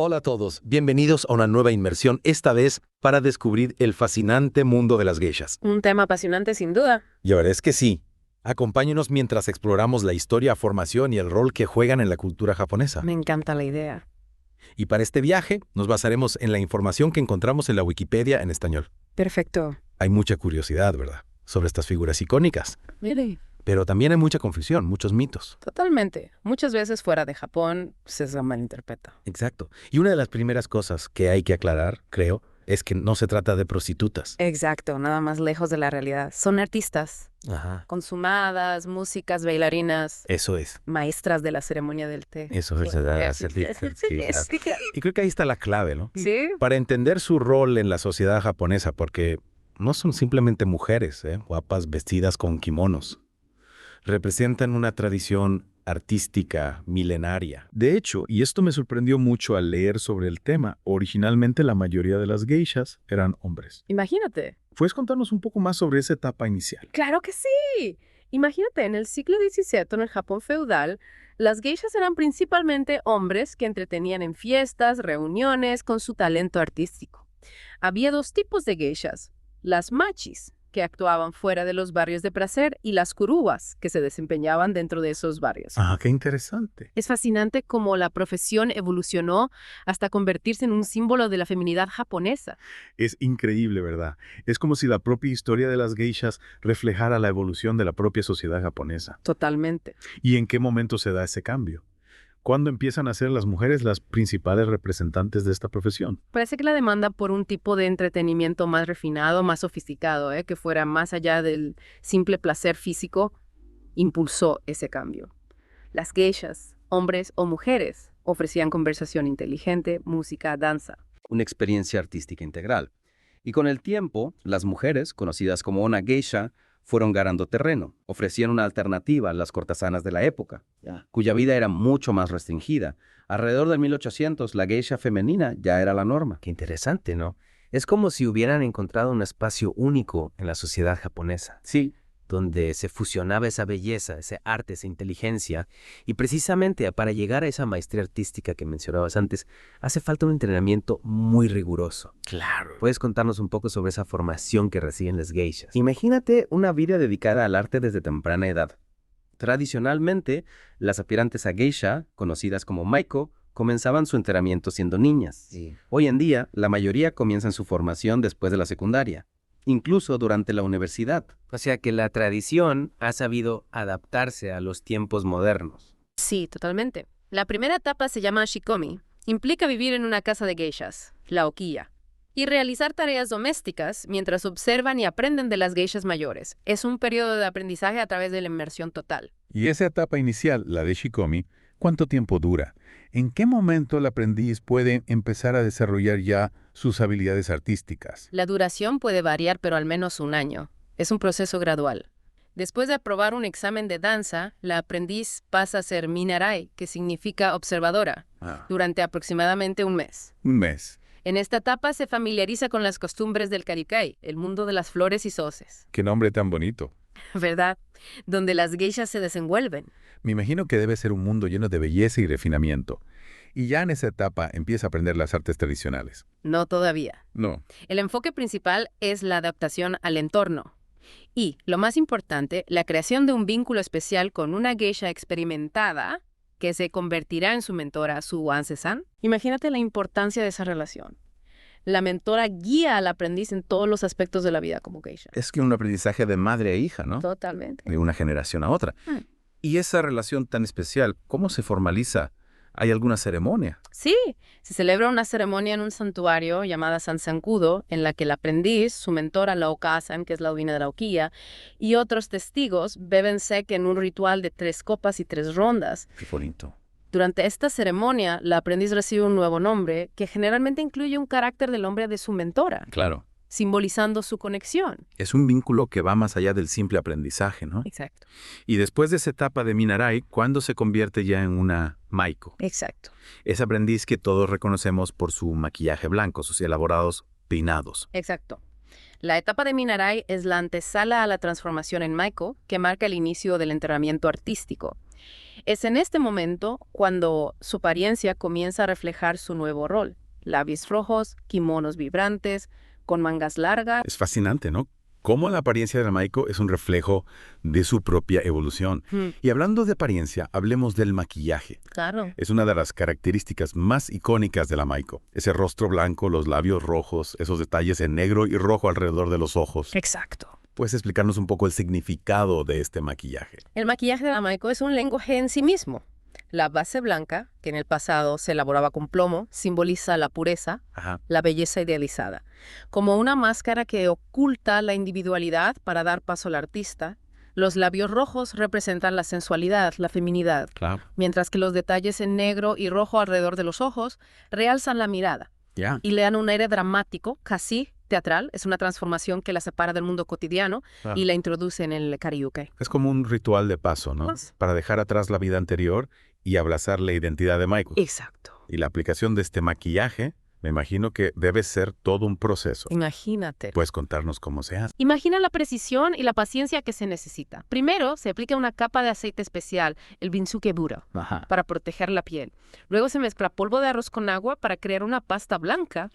Hola a todos, bienvenidos a una nueva inmersión, esta vez para descubrir el fascinante mundo de las geishas. Un tema apasionante sin duda. Y ahora es que sí. Acompáñenos mientras exploramos la historia, formación y el rol que juegan en la cultura japonesa. Me encanta la idea. Y para este viaje nos basaremos en la información que encontramos en la Wikipedia en español. Perfecto. Hay mucha curiosidad, ¿verdad?, sobre estas figuras icónicas. Mire. Pero también hay mucha confusión, muchos mitos. Totalmente. Muchas veces fuera de Japón se malinterpreta. Exacto. Y una de las primeras cosas que hay que aclarar, creo, es que no se trata de prostitutas. Exacto, nada más lejos de la realidad. Son artistas, Ajá. consumadas, músicas, bailarinas, Eso es. maestras de la ceremonia del té. Eso es. Sí. Y creo que ahí está la clave, ¿no? Sí. Para entender su rol en la sociedad japonesa, porque no son simplemente mujeres, guapas vestidas con kimonos. Representan una tradición artística milenaria. De hecho, y esto me sorprendió mucho al leer sobre el tema, originalmente la mayoría de las geishas eran hombres. Imagínate. ¿Puedes contarnos un poco más sobre esa etapa inicial? ¡Claro que sí! Imagínate, en el siglo XVII, en el Japón feudal, las geishas eran principalmente hombres que entretenían en fiestas, reuniones, con su talento artístico. Había dos tipos de geishas: las machis, que actuaban fuera de los barrios de placer, y las kurubas, que se desempeñaban dentro de esos barrios. Ah, qué interesante. Es fascinante cómo la profesión evolucionó hasta convertirse en un símbolo de la feminidad japonesa. Es increíble, ¿verdad? Es como si la propia historia de las geishas reflejara la evolución de la propia sociedad japonesa. Totalmente. ¿Y en qué momento se da ese cambio? ¿Cuándo empiezan a ser las mujeres las principales representantes de esta profesión? Parece que la demanda por un tipo de entretenimiento más refinado, más sofisticado, que fuera más allá del simple placer físico, impulsó ese cambio. Las geishas, hombres o mujeres, ofrecían conversación inteligente, música, danza. Una experiencia artística integral. Y con el tiempo, las mujeres, conocidas como ona geisha, fueron ganando terreno. Ofrecían una alternativa a las cortesanas de la época, cuya vida era mucho más restringida. Alrededor de 1800, la geisha femenina ya era la norma. Qué interesante, ¿no? Es como si hubieran encontrado un espacio único en la sociedad japonesa, Sí, donde se fusionaba esa belleza, ese arte, esa inteligencia, y precisamente para llegar a esa maestría artística que mencionabas antes, hace falta un entrenamiento muy riguroso. Claro. ¿Puedes contarnos un poco sobre esa formación que reciben las geishas? imagínate una vida dedicada al arte desde temprana edad. Tradicionalmente, las aspirantes a geisha, conocidas como maiko, comenzaban su entrenamiento siendo niñas. Sí. Hoy en día, la mayoría comienzan su formación después de la secundaria, incluso durante la universidad. O sea que la tradición ha sabido adaptarse a los tiempos modernos. Sí, totalmente. La primera etapa se llama shikomi. Implica vivir en una casa de geishas, la okiya, y realizar tareas domésticas mientras observan y aprenden de las geishas mayores. Es un periodo de aprendizaje a través de la inmersión total. Y esa etapa inicial, la de shikomi, ¿cuánto tiempo dura? ¿En qué momento el aprendiz puede empezar a desarrollar ya sus habilidades artísticas? La duración puede variar, pero al menos un año. Es un proceso gradual. Después de aprobar un examen de danza, la aprendiz pasa a ser minarai, que significa observadora, durante aproximadamente un mes. Un mes. En esta etapa se familiariza con las costumbres del Karikai, el mundo de las flores y sauces, Qué nombre tan bonito. ¿verdad? Donde las geishas se desenvuelven. Me imagino que debe ser un mundo lleno de belleza y refinamiento. Y ya en esa etapa empieza a aprender las artes tradicionales. No todavía. No. El enfoque principal es la adaptación al entorno. Y, lo más importante, la creación de un vínculo especial con una geisha experimentada que se convertirá en su mentora, su Wanse-san. Imagínate la importancia de esa relación. La mentora guía al aprendiz en todos los aspectos de la vida como geisha. Es que un aprendizaje de madre a hija, ¿no? Totalmente. De una generación a otra. Y esa relación tan especial, ¿cómo se formaliza? ¿Hay alguna ceremonia? Sí, se celebra una ceremonia en un santuario llamada Sansankudo, en la que el aprendiz, su mentora, la Okasan, que es la dueña de la Okiya, y otros testigos beben sake en un ritual de 3 copas y 3 rondas. Qué bonito. Durante esta ceremonia, la aprendiz recibe un nuevo nombre que generalmente incluye un carácter del nombre de su mentora, Claro. simbolizando su conexión. Es un vínculo que va más allá del simple aprendizaje, ¿no? Exacto. Y después de esa etapa de minarai, ¿cuándo se convierte ya en una maiko? Exacto. Ese aprendiz que todos reconocemos por su maquillaje blanco, sus elaborados peinados. Exacto. La etapa de minarai es la antesala a la transformación en maiko, que marca el inicio del entrenamiento artístico. Es en este momento cuando su apariencia comienza a reflejar su nuevo rol. Labios rojos, kimonos vibrantes, con mangas largas. Es fascinante, ¿no? Cómo la apariencia de la Maiko es un reflejo de su propia evolución. Y hablando de apariencia, hablemos del maquillaje. Claro. Es una de las características más icónicas de la Maiko. Ese rostro blanco, los labios rojos, esos detalles en negro y rojo alrededor de los ojos. Exacto. ¿Puedes explicarnos un poco el significado de este maquillaje? El maquillaje de la Maiko es un lenguaje en sí mismo. La base blanca, que en el pasado se elaboraba con plomo, simboliza la pureza, la belleza idealizada, como una máscara que oculta la individualidad para dar paso al artista. Los labios rojos representan la sensualidad, la feminidad, Claro. mientras que los detalles en negro y rojo alrededor de los ojos realzan la mirada y le dan un aire dramático, casi teatral. Es una transformación que la separa del mundo cotidiano y la introduce en el karaoke. Es como un ritual de paso, ¿no? Pues. Para dejar atrás la vida anterior y abrazar la identidad de Maiko. Exacto. Y la aplicación de este maquillaje, me imagino que debe ser todo un proceso. Imagínate. ¿Puedes contarnos cómo se hace? Imagina la precisión y la paciencia que se necesita. Primero, se aplica una capa de aceite especial, el Binsuke Buro, para proteger la piel. Luego se mezcla polvo de arroz con agua para crear una pasta blanca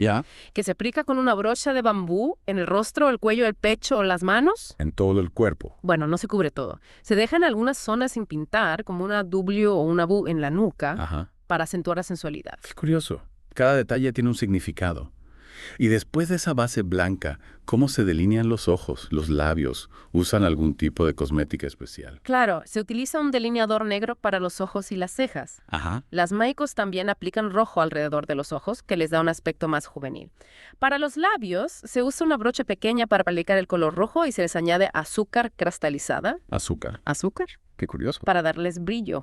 que se aplica con una brocha de bambú en el rostro, el cuello, el pecho o las manos. En todo el cuerpo. Bueno, no se cubre todo. Se dejan algunas zonas sin pintar, como una W o una Bu en la nuca, para acentuar la sensualidad. Qué curioso. Cada detalle tiene un significado. Y después de esa base blanca, ¿cómo se delinean los ojos, los labios? ¿Usan algún tipo de cosmética especial? Claro, se utiliza un delineador negro para los ojos y las cejas. Las Maikos también aplican rojo alrededor de los ojos, que les da un aspecto más juvenil. Para los labios, se usa una brocha pequeña para aplicar el color rojo y se les añade azúcar cristalizada. Azúcar. ¿Azúcar? Qué curioso. Para darles brillo.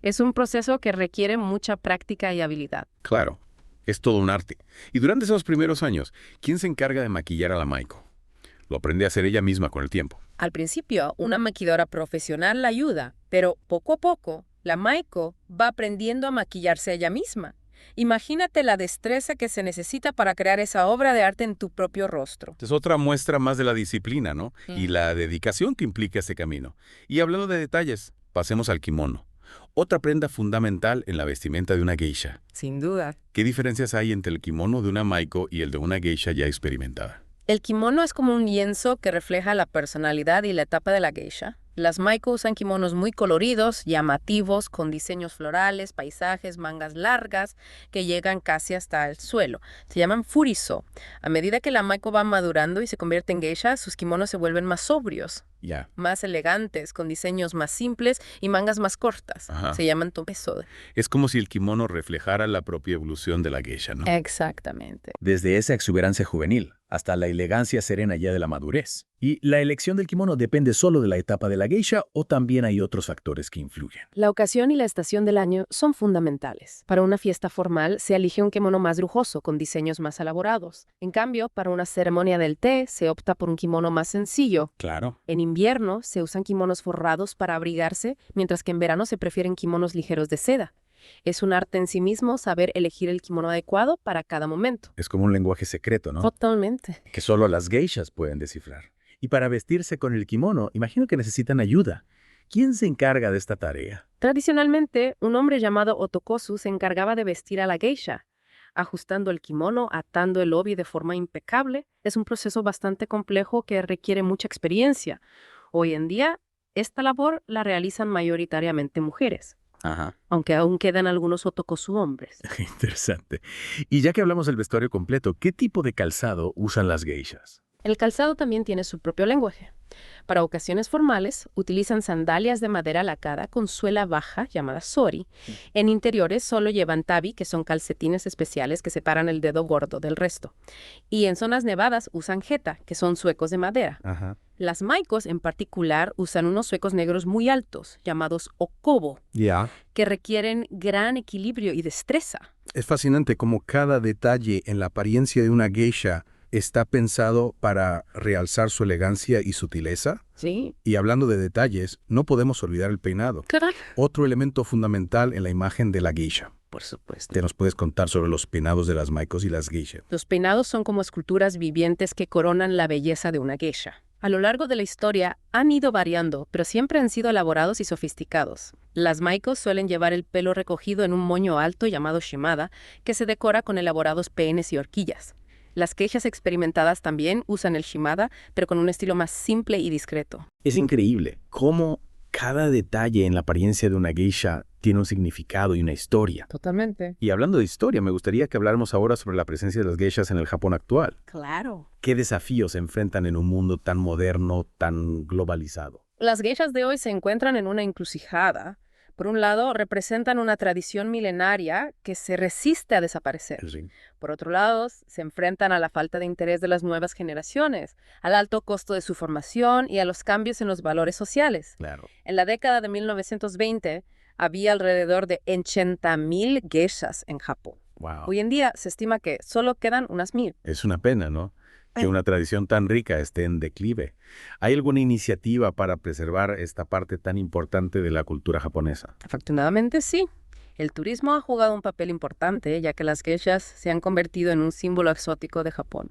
Es un proceso que requiere mucha práctica y habilidad. Claro. Es todo un arte. Y durante esos primeros años, ¿quién se encarga de maquillar a la Maiko? Lo aprende a hacer ella misma con el tiempo. Al principio, una maquilladora profesional la ayuda, pero poco a poco, la Maiko va aprendiendo a maquillarse ella misma. Imagínate la destreza que se necesita para crear esa obra de arte en tu propio rostro. Es otra muestra más de la disciplina, ¿no? Y la dedicación que implica ese camino. Y hablando de detalles, pasemos al kimono. Otra prenda fundamental en la vestimenta de una geisha. Sin duda. ¿Qué diferencias hay entre el kimono de una Maiko y el de una geisha ya experimentada? El kimono es como un lienzo que refleja la personalidad y la etapa de la geisha. Las Maiko usan kimonos muy coloridos, llamativos, con diseños florales, paisajes, mangas largas que llegan casi hasta el suelo. Se llaman furiso. A medida que la Maiko va madurando y se convierte en geisha, sus kimonos se vuelven más sobrios, más elegantes, con diseños más simples y mangas más cortas. Se llaman tomeso. Es como si el kimono reflejara la propia evolución de la geisha, ¿no? Exactamente. Desde esa exuberancia juvenil hasta la elegancia serena ya de la madurez. ¿Y la elección del kimono depende solo de la etapa de la geisha o también hay otros factores que influyen? La ocasión y la estación del año son fundamentales. Para una fiesta formal se elige un kimono más lujoso, con diseños más elaborados. En cambio, para una ceremonia del té se opta por un kimono más sencillo. Claro. En invierno se usan kimonos forrados para abrigarse, mientras que en verano se prefieren kimonos ligeros de seda. Es un arte en sí mismo saber elegir el kimono adecuado para cada momento. Es como un lenguaje secreto, ¿no? Totalmente. Que solo las geishas pueden descifrar. Y para vestirse con el kimono, imagino que necesitan ayuda. ¿Quién se encarga de esta tarea? Tradicionalmente, un hombre llamado otokosu se encargaba de vestir a la geisha, ajustando el kimono, atando el obi de forma impecable. Es un proceso bastante complejo que requiere mucha experiencia. Hoy en día, esta labor la realizan mayoritariamente mujeres. Aunque aún quedan algunos otokosu hombres. Interesante. Y ya que hablamos del vestuario completo, ¿qué tipo de calzado usan las geishas? El calzado también tiene su propio lenguaje. Para ocasiones formales, utilizan sandalias de madera lacada con suela baja, llamada sori. En interiores solo llevan tabi, que son calcetines especiales que separan el dedo gordo del resto. Y en zonas nevadas usan jeta, que son suecos de madera. Las maikos en particular usan unos suecos negros muy altos, llamados okobo, que requieren gran equilibrio y destreza. Es fascinante cómo cada detalle en la apariencia de una geisha está pensado para realzar su elegancia y sutileza. Sí. Y hablando de detalles, no podemos olvidar el peinado. Claro. Otro elemento fundamental en la imagen de la geisha. Por supuesto. ¿Te nos puedes contar sobre los peinados de las maikos y las geishas? Los peinados son como esculturas vivientes que coronan la belleza de una geisha. A lo largo de la historia han ido variando, pero siempre han sido elaborados y sofisticados. Las maikos suelen llevar el pelo recogido en un moño alto llamado shimada, que se decora con elaborados peines y horquillas. Las geishas experimentadas también usan el shimada, pero con un estilo más simple y discreto. Es increíble cómo cada detalle en la apariencia de una geisha tiene un significado y una historia. Totalmente. Y hablando de historia, me gustaría que habláramos ahora sobre la presencia de las geishas en el Japón actual. Claro. ¿Qué desafíos se enfrentan en un mundo tan moderno, tan globalizado? Las geishas de hoy se encuentran en una encrucijada. Por un lado, representan una tradición milenaria que se resiste a desaparecer. Sí. Por otro lado, se enfrentan a la falta de interés de las nuevas generaciones, al alto costo de su formación y a los cambios en los valores sociales. Claro. En la década de 1920, había alrededor de 80.000 geishas en Japón. Wow. Hoy en día se estima que solo quedan unas 1.000. Es una pena, ¿no? Que una tradición tan rica esté en declive. ¿Hay alguna iniciativa para preservar esta parte tan importante de la cultura japonesa? Afortunadamente sí. El turismo ha jugado un papel importante, ya que las geishas se han convertido en un símbolo exótico de Japón.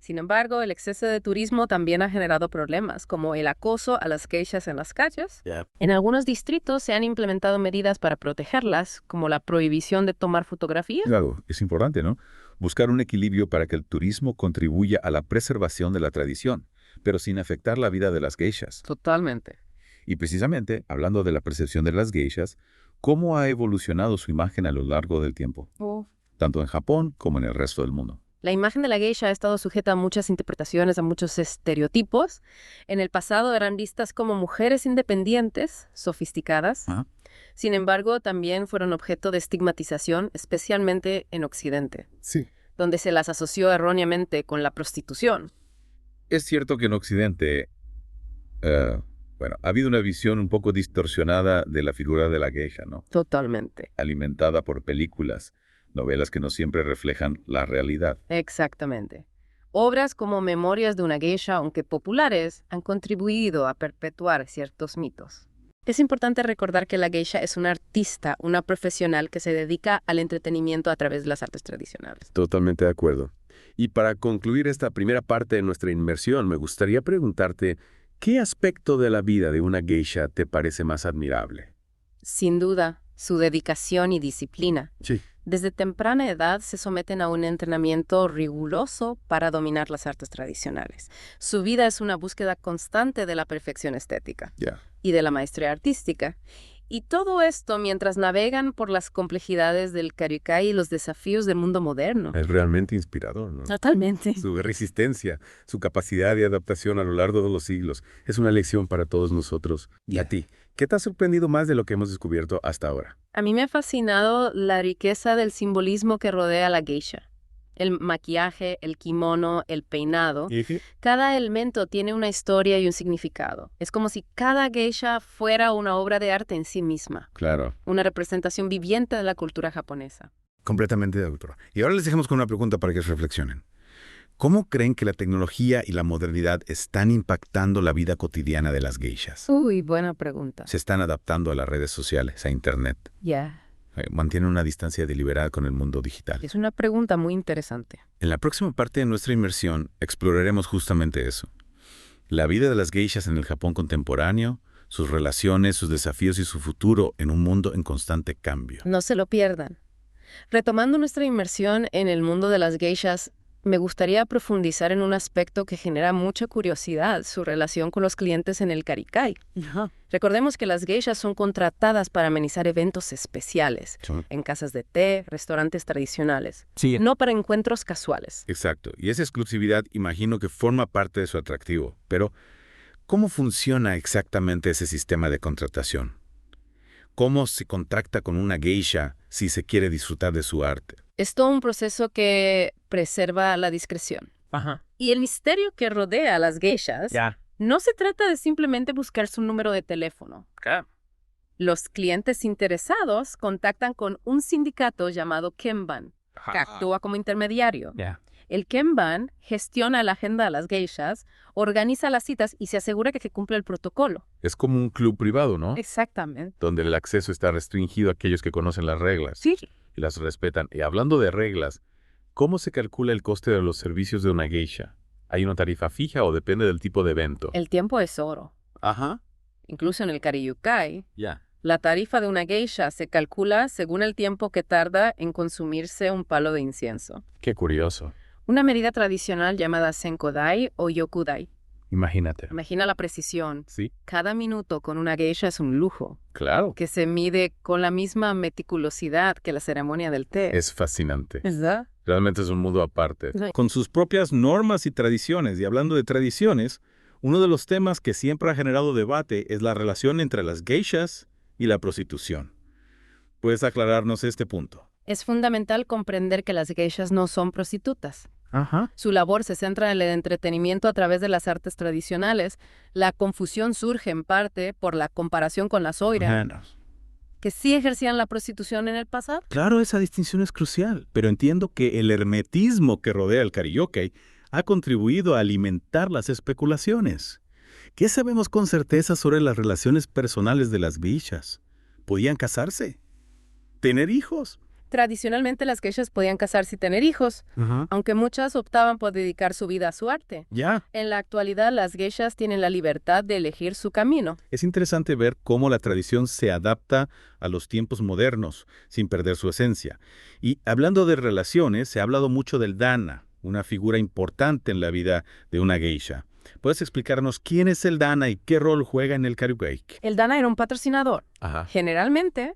Sin embargo, el exceso de turismo también ha generado problemas, como el acoso a las geishas en las calles. En algunos distritos se han implementado medidas para protegerlas, como la prohibición de tomar fotografías. Claro, es importante, ¿no? Buscar un equilibrio para que el turismo contribuya a la preservación de la tradición, pero sin afectar la vida de las geishas. Totalmente. Y precisamente, hablando de la percepción de las geishas, ¿cómo ha evolucionado su imagen a lo largo del tiempo? Tanto en Japón como en el resto del mundo. La imagen de la geisha ha estado sujeta a muchas interpretaciones, a muchos estereotipos. En el pasado eran vistas como mujeres independientes, sofisticadas. Sin embargo, también fueron objeto de estigmatización, especialmente en Occidente, Sí. donde se las asoció erróneamente con la prostitución. Es cierto que en Occidente, ha habido una visión un poco distorsionada de la figura de la geisha, ¿no? Totalmente. Alimentada por películas, novelas que no siempre reflejan la realidad. Exactamente. Obras como Memorias de una geisha, aunque populares, han contribuido a perpetuar ciertos mitos. Es importante recordar que la geisha es una artista, una profesional que se dedica al entretenimiento a través de las artes tradicionales. Totalmente de acuerdo. Y para concluir esta primera parte de nuestra inmersión, me gustaría preguntarte, ¿qué aspecto de la vida de una geisha te parece más admirable? Sin duda, su dedicación y disciplina. Sí. Desde temprana edad se someten a un entrenamiento riguroso para dominar las artes tradicionales. Su vida es una búsqueda constante de la perfección estética y de la maestría artística. Y todo esto mientras navegan por las complejidades del Karikai y los desafíos del mundo moderno. Es realmente inspirador, ¿no? Totalmente. Su resistencia, su capacidad de adaptación a lo largo de los siglos, es una lección para todos nosotros. Y a ti, ¿qué te ha sorprendido más de lo que hemos descubierto hasta ahora? A mí me ha fascinado la riqueza del simbolismo que rodea a la geisha. El maquillaje, el kimono, el peinado. Cada elemento tiene una historia y un significado. Es como si cada geisha fuera una obra de arte en sí misma. Claro. Una representación viviente de la cultura japonesa. Completamente, doctora. Y ahora les dejamos con una pregunta para que reflexionen. ¿Cómo creen que la tecnología y la modernidad están impactando la vida cotidiana de las geishas? Uy, buena pregunta. Se están adaptando a las redes sociales, a Internet. Mantienen una distancia deliberada con el mundo digital. Es una pregunta muy interesante. En la próxima parte de nuestra inmersión exploraremos justamente eso. La vida de las geishas en el Japón contemporáneo, sus relaciones, sus desafíos y su futuro en un mundo en constante cambio. No se lo pierdan. Retomando nuestra inmersión en el mundo de las geishas, me gustaría profundizar en un aspecto que genera mucha curiosidad, su relación con los clientes en el Karikai. Recordemos que las geishas son contratadas para amenizar eventos especiales, en casas de té, restaurantes tradicionales, no para encuentros casuales. Exacto, y esa exclusividad imagino que forma parte de su atractivo. Pero, ¿cómo funciona exactamente ese sistema de contratación? ¿Cómo se contrata con una geisha si se quiere disfrutar de su arte? Es todo un proceso que preserva la discreción. Y el misterio que rodea a las geishas no se trata de simplemente buscar su número de teléfono. Los clientes interesados contactan con un sindicato llamado Kenban, que actúa como intermediario. El Kenban gestiona la agenda de las geishas, organiza las citas y se asegura que se cumple el protocolo. Es como un club privado, ¿no? Exactamente. Donde el acceso está restringido a aquellos que conocen las reglas. Sí. Y las respetan. Y hablando de reglas, ¿cómo se calcula el coste de los servicios de una geisha? ¿Hay una tarifa fija o depende del tipo de evento? El tiempo es oro. Ajá. Incluso en el Kariukai, Ya. la tarifa de una geisha se calcula según el tiempo que tarda en consumirse un palo de incienso. Qué curioso. Una medida tradicional llamada senkodai o yokudai. Imagínate. Imagina la precisión. Sí, Cada minuto con una geisha es un lujo, claro. que se mide con la misma meticulosidad que la ceremonia del té. Es fascinante. ¿Verdad? Realmente es un mundo aparte. Sí. Con sus propias normas y tradiciones. Y hablando de tradiciones, uno de los temas que siempre ha generado debate es la relación entre las geishas y la prostitución. ¿Puedes aclararnos este punto? Es fundamental comprender que las geishas no son prostitutas. Ajá. Su labor se centra en el entretenimiento a través de las artes tradicionales. La confusión surge en parte por la comparación con las oira, que sí ejercían la prostitución en el pasado. Claro, esa distinción es crucial, pero entiendo que el hermetismo que rodea el karaoke ha contribuido a alimentar las especulaciones. ¿Qué sabemos con certeza sobre las relaciones personales de las geishas? ¿Podían casarse? ¿Tener hijos? Tradicionalmente las geishas podían casarse y tener hijos, aunque muchas optaban por dedicar su vida a su arte. Ya. En la actualidad, las geishas tienen la libertad de elegir su camino. Es interesante ver cómo la tradición se adapta a los tiempos modernos, sin perder su esencia. Y hablando de relaciones, se ha hablado mucho del dana, una figura importante en la vida de una geisha. ¿Puedes explicarnos quién es el dana y qué rol juega en el karaoke? El dana era un patrocinador, Ajá. generalmente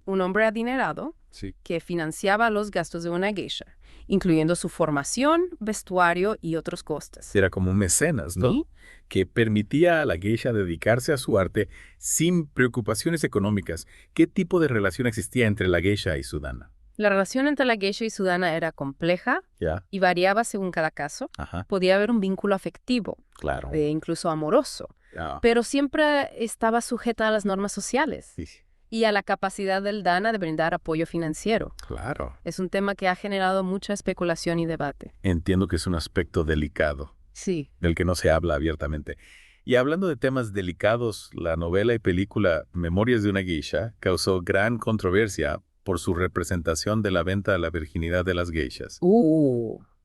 un hombre adinerado, Sí. que financiaba los gastos de una geisha, incluyendo su formación, vestuario y otros costes. Era como un mecenas, ¿no? ¿Sí? Que permitía a la geisha dedicarse a su arte sin preocupaciones económicas. ¿Qué tipo de relación existía entre la geisha y su dana? La relación entre la geisha y su dana era compleja Ya. y variaba según cada caso. Ajá. Podía haber un vínculo afectivo, Claro. e incluso amoroso, Ya. pero siempre estaba sujeta a las normas sociales Sí, y a la capacidad del dana de brindar apoyo financiero. claro. Es un tema que ha generado mucha especulación y debate. Entiendo que es un aspecto delicado, Sí. del que no se habla abiertamente. Y hablando de temas delicados, la novela y película Memorias de una geisha causó gran controversia por su representación de la venta a la virginidad de las geishas.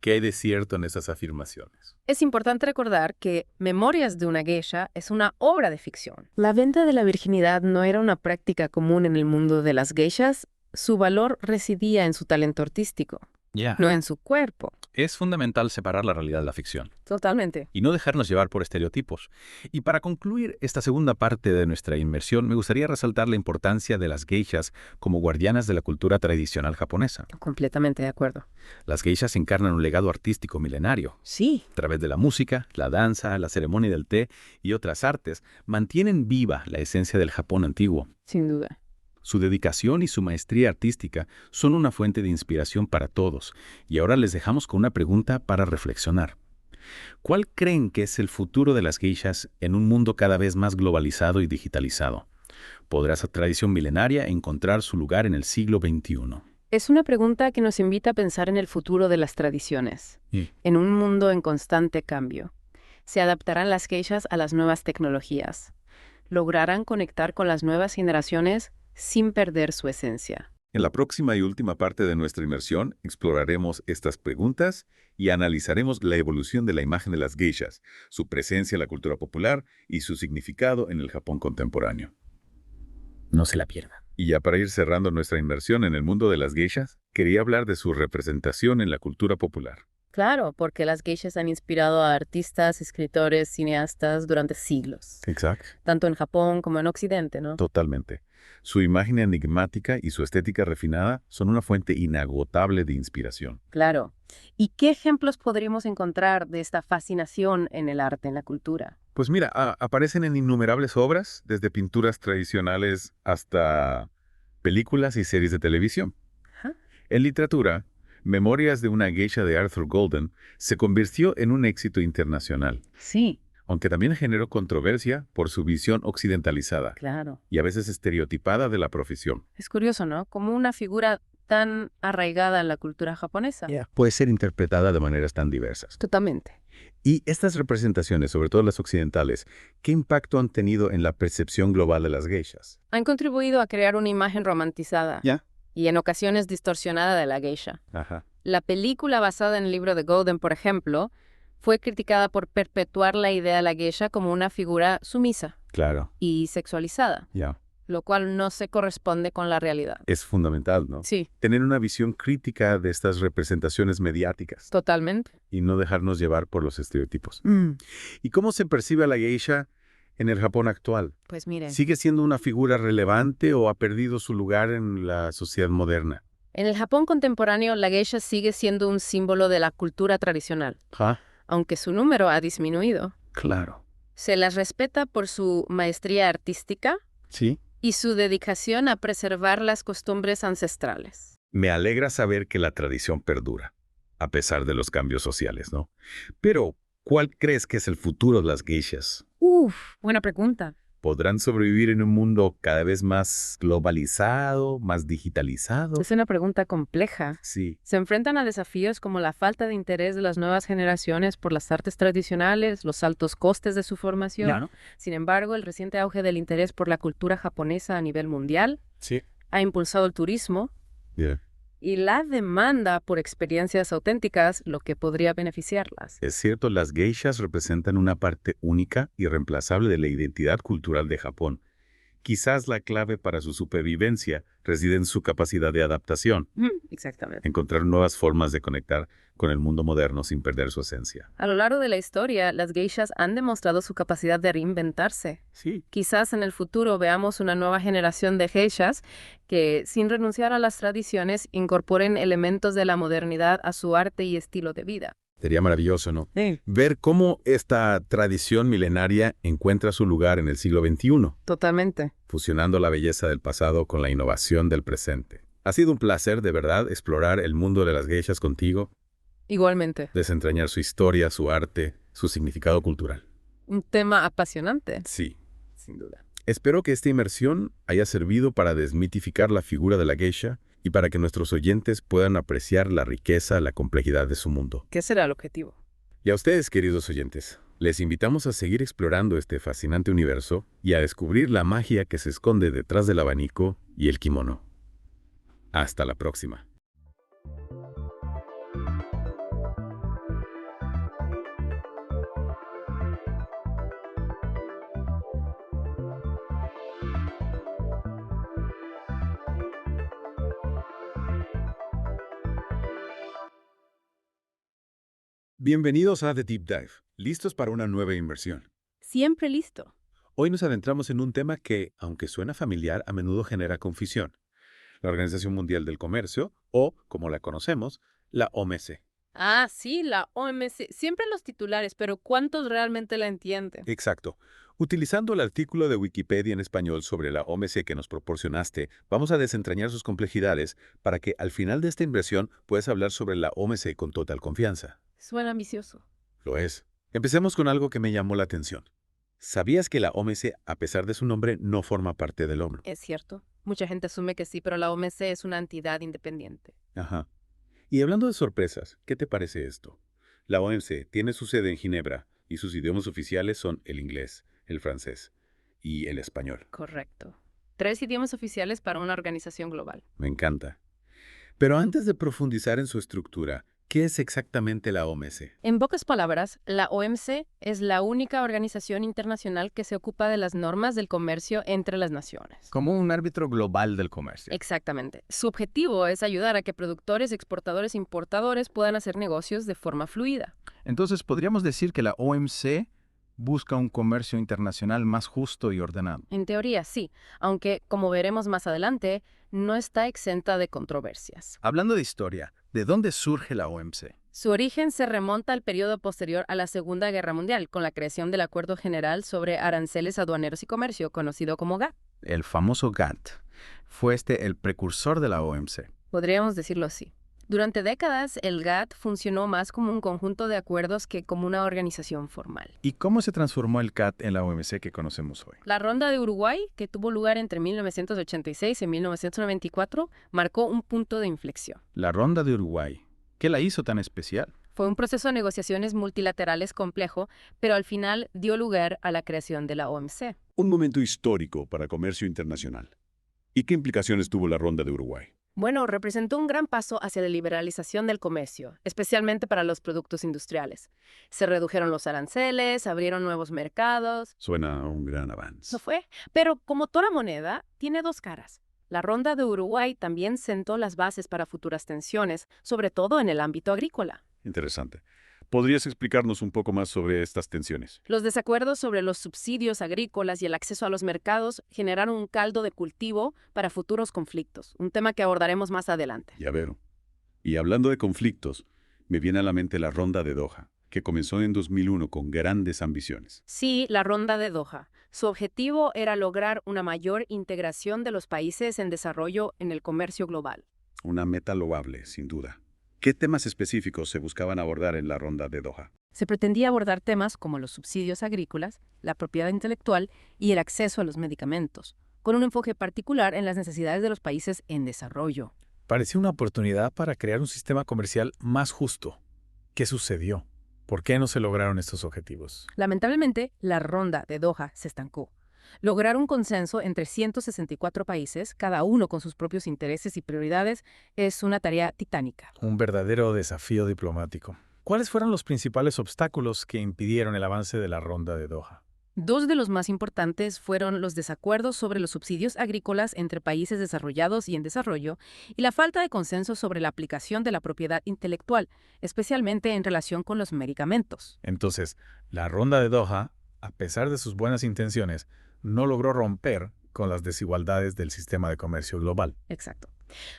¿Qué hay de cierto en esas afirmaciones? Es importante recordar que Memorias de una geisha es una obra de ficción. La venta de la virginidad no era una práctica común en el mundo de las geishas. Su valor residía en su talento artístico, Ya. no en su cuerpo. Es fundamental separar la realidad de la ficción Totalmente. y no dejarnos llevar por estereotipos. Y para concluir esta segunda parte de nuestra inmersión, me gustaría resaltar la importancia de las geishas como guardianas de la cultura tradicional japonesa. Completamente de acuerdo. Las geishas encarnan un legado artístico milenario. Sí. A través de la música, la danza, la ceremonia del té y otras artes, mantienen viva la esencia del Japón antiguo. Sin duda. Su dedicación y su maestría artística son una fuente de inspiración para todos. Y ahora les dejamos con una pregunta para reflexionar. ¿Cuál creen que es el futuro de las geishas en un mundo cada vez más globalizado y digitalizado? ¿Podrá esa tradición milenaria encontrar su lugar en el siglo XXI? Es una pregunta que nos invita a pensar en el futuro de las tradiciones, en un mundo en constante cambio. ¿Se adaptarán las geishas a las nuevas tecnologías? ¿Lograrán conectar con las nuevas generaciones sin perder su esencia? En la próxima y última parte de nuestra inmersión exploraremos estas preguntas y analizaremos la evolución de la imagen de las geishas, su presencia en la cultura popular y su significado en el Japón contemporáneo. No se la pierdan. Y ya para ir cerrando nuestra inmersión en el mundo de las geishas, quería hablar de su representación en la cultura popular. Claro, porque las geishas han inspirado a artistas, escritores, cineastas durante siglos, Exacto. tanto en Japón como en Occidente, ¿no? Totalmente. Su imagen enigmática y su estética refinada son una fuente inagotable de inspiración. Claro. ¿Y qué ejemplos podríamos encontrar de esta fascinación en el arte, en la cultura? Pues mira, aparecen en innumerables obras, desde pinturas tradicionales hasta películas y series de televisión. Ajá. En literatura, Memorias de una geisha de Arthur Golden se convirtió en un éxito internacional, Sí, aunque también generó controversia por su visión occidentalizada claro. y a veces estereotipada de la profesión. Es curioso, ¿no? Como una figura tan arraigada en la cultura japonesa. Puede ser interpretada de maneras tan diversas. Totalmente. Y estas representaciones, sobre todo las occidentales, ¿qué impacto han tenido en la percepción global de las geishas? Han contribuido a crear una imagen romantizada y en ocasiones distorsionada de la geisha. Ajá. La película basada en el libro de Golden, por ejemplo, Fue criticada por perpetuar la idea de la geisha como una figura sumisa Claro, y sexualizada, ya. lo cual no se corresponde con la realidad. Es fundamental, ¿no? Sí, Tener una visión crítica de estas representaciones mediáticas totalmente. y no dejarnos llevar por los estereotipos. ¿Y cómo se percibe a la geisha en el Japón actual? Pues miren, ¿Sigue siendo una figura relevante o ha perdido su lugar en la sociedad moderna? en el Japón contemporáneo la geisha sigue siendo un símbolo de la cultura tradicional, aunque su número ha disminuido. Claro. Se las respeta por su maestría artística Sí. y su dedicación a preservar las costumbres ancestrales. Me alegra saber que la tradición perdura, a pesar de los cambios sociales, ¿no? Pero, ¿cuál crees que es el futuro de las geishas? Buena pregunta. ¿Podrán sobrevivir en un mundo cada vez más globalizado, más digitalizado? Es una pregunta compleja. Sí. Se enfrentan a desafíos como la falta de interés de las nuevas generaciones por las artes tradicionales, los altos costes de su formación. Claro. Sin embargo, el reciente auge del interés por la cultura japonesa a nivel mundial Sí. ha impulsado el turismo Yeah. y la demanda por experiencias auténticas, lo que podría beneficiarlas. Es cierto, las geishas representan una parte única y reemplazable de la identidad cultural de Japón. Quizás la clave para su supervivencia reside en su capacidad de adaptación, Exactamente. encontrar nuevas formas de conectar con el mundo moderno sin perder su esencia. A lo largo de la historia, las geishas han demostrado su capacidad de reinventarse. Sí. Quizás en el futuro veamos una nueva generación de geishas que, sin renunciar a las tradiciones, incorporen elementos de la modernidad a su arte y estilo de vida. Sería maravilloso, ¿no? Ver cómo esta tradición milenaria encuentra su lugar en el siglo XXI, Totalmente. fusionando la belleza del pasado con la innovación del presente. Ha sido un placer, de verdad, explorar el mundo de las geishas contigo, Igualmente. desentrañar su historia, su arte, su significado cultural. Un tema apasionante. Sí. Sin duda. Espero que esta inmersión haya servido para desmitificar la figura de la geisha y para que nuestros oyentes puedan apreciar la riqueza, la complejidad de su mundo. ¿Qué será el objetivo? Y a ustedes, queridos oyentes, les invitamos a seguir explorando este fascinante universo y a descubrir la magia que se esconde detrás del abanico y el kimono. Hasta la próxima. Bienvenidos a The Deep Dive, listos para una nueva inmersión. Siempre listo. Hoy nos adentramos en un tema que, aunque suena familiar, a menudo genera confusión. La Organización Mundial del Comercio, o, como la conocemos, la OMC. Ah, sí, la OMC. Siempre los titulares, pero ¿cuántos realmente la entienden? Exacto. Utilizando el artículo de Wikipedia en español sobre la OMC que nos proporcionaste, vamos a desentrañar sus complejidades para que al final de esta inversión puedas hablar sobre la OMC con total confianza. Suena ambicioso. Lo es. Empecemos con algo que me llamó la atención. ¿Sabías que la OMC, a pesar de su nombre, no forma parte del ONU? Es cierto. Mucha gente asume que sí, pero la OMC es una entidad independiente. Ajá. Y hablando de sorpresas, ¿qué te parece esto? La OMC tiene su sede en Ginebra y sus idiomas oficiales son el inglés, el francés y el español. Correcto. 3 idiomas oficiales para una organización global. Me encanta. Pero antes de profundizar en su estructura, ¿qué es exactamente la OMC? En pocas palabras, la OMC es la única organización internacional que se ocupa de las normas del comercio entre las naciones. Como un árbitro global del comercio. Exactamente. Su objetivo es ayudar a que productores, exportadores e importadores puedan hacer negocios de forma fluida. Entonces, podríamos decir que la OMC busca un comercio internacional más justo y ordenado. En teoría, sí, aunque, como veremos más adelante, no está exenta de controversias. Hablando de historia, ¿de dónde surge la OMC? Su origen se remonta al periodo posterior a la Segunda Guerra Mundial, con la creación del Acuerdo General sobre Aranceles Aduaneros y Comercio, conocido como GATT. El famoso GATT. Fue el precursor de la OMC. Podríamos decirlo así. Durante décadas, el GATT funcionó más como un conjunto de acuerdos que como una organización formal. ¿Y cómo se transformó el GATT en la OMC que conocemos hoy? La Ronda de Uruguay, que tuvo lugar entre 1986 y 1994, marcó un punto de inflexión. La Ronda de Uruguay. ¿Qué la hizo tan especial? Fue un proceso de negociaciones multilaterales complejo, pero al final dio lugar a la creación de la OMC. Un momento histórico para comercio internacional. ¿Y qué implicaciones tuvo la Ronda de Uruguay? Bueno, representó un gran paso hacia la liberalización del comercio, especialmente para los productos industriales. Se redujeron los aranceles, abrieron nuevos mercados. Suena a un gran avance. Eso fue. Pero como toda moneda, tiene dos caras. La Ronda de Uruguay también sentó las bases para futuras tensiones, sobre todo en el ámbito agrícola. Interesante. ¿Podrías explicarnos un poco más sobre estas tensiones? Los desacuerdos sobre los subsidios agrícolas y el acceso a los mercados generaron un caldo de cultivo para futuros conflictos, un tema que abordaremos más adelante. Ya veo. Y hablando de conflictos, me viene a la mente la Ronda de Doha, que comenzó en 2001 con grandes ambiciones. Sí, la Ronda de Doha. Su objetivo era lograr una mayor integración de los países en desarrollo en el comercio global. Una meta loable, sin duda. ¿Qué temas específicos se buscaban abordar en la Ronda de Doha? Se pretendía abordar temas como los subsidios agrícolas, la propiedad intelectual y el acceso a los medicamentos, con un enfoque particular en las necesidades de los países en desarrollo. Parecía una oportunidad para crear un sistema comercial más justo. ¿Qué sucedió? ¿Por qué no se lograron estos objetivos? Lamentablemente, la Ronda de Doha se estancó. Lograr un consenso entre 164 países, cada uno con sus propios intereses y prioridades, es una tarea titánica. Un verdadero desafío diplomático. ¿Cuáles fueron los principales obstáculos que impidieron el avance de la Ronda de Doha? Dos de los más importantes fueron los desacuerdos sobre los subsidios agrícolas entre países desarrollados y en desarrollo y la falta de consenso sobre la aplicación de la propiedad intelectual, especialmente en relación con los medicamentos. Entonces, la Ronda de Doha, a pesar de sus buenas intenciones, no logró romper con las desigualdades del sistema de comercio global. Exacto.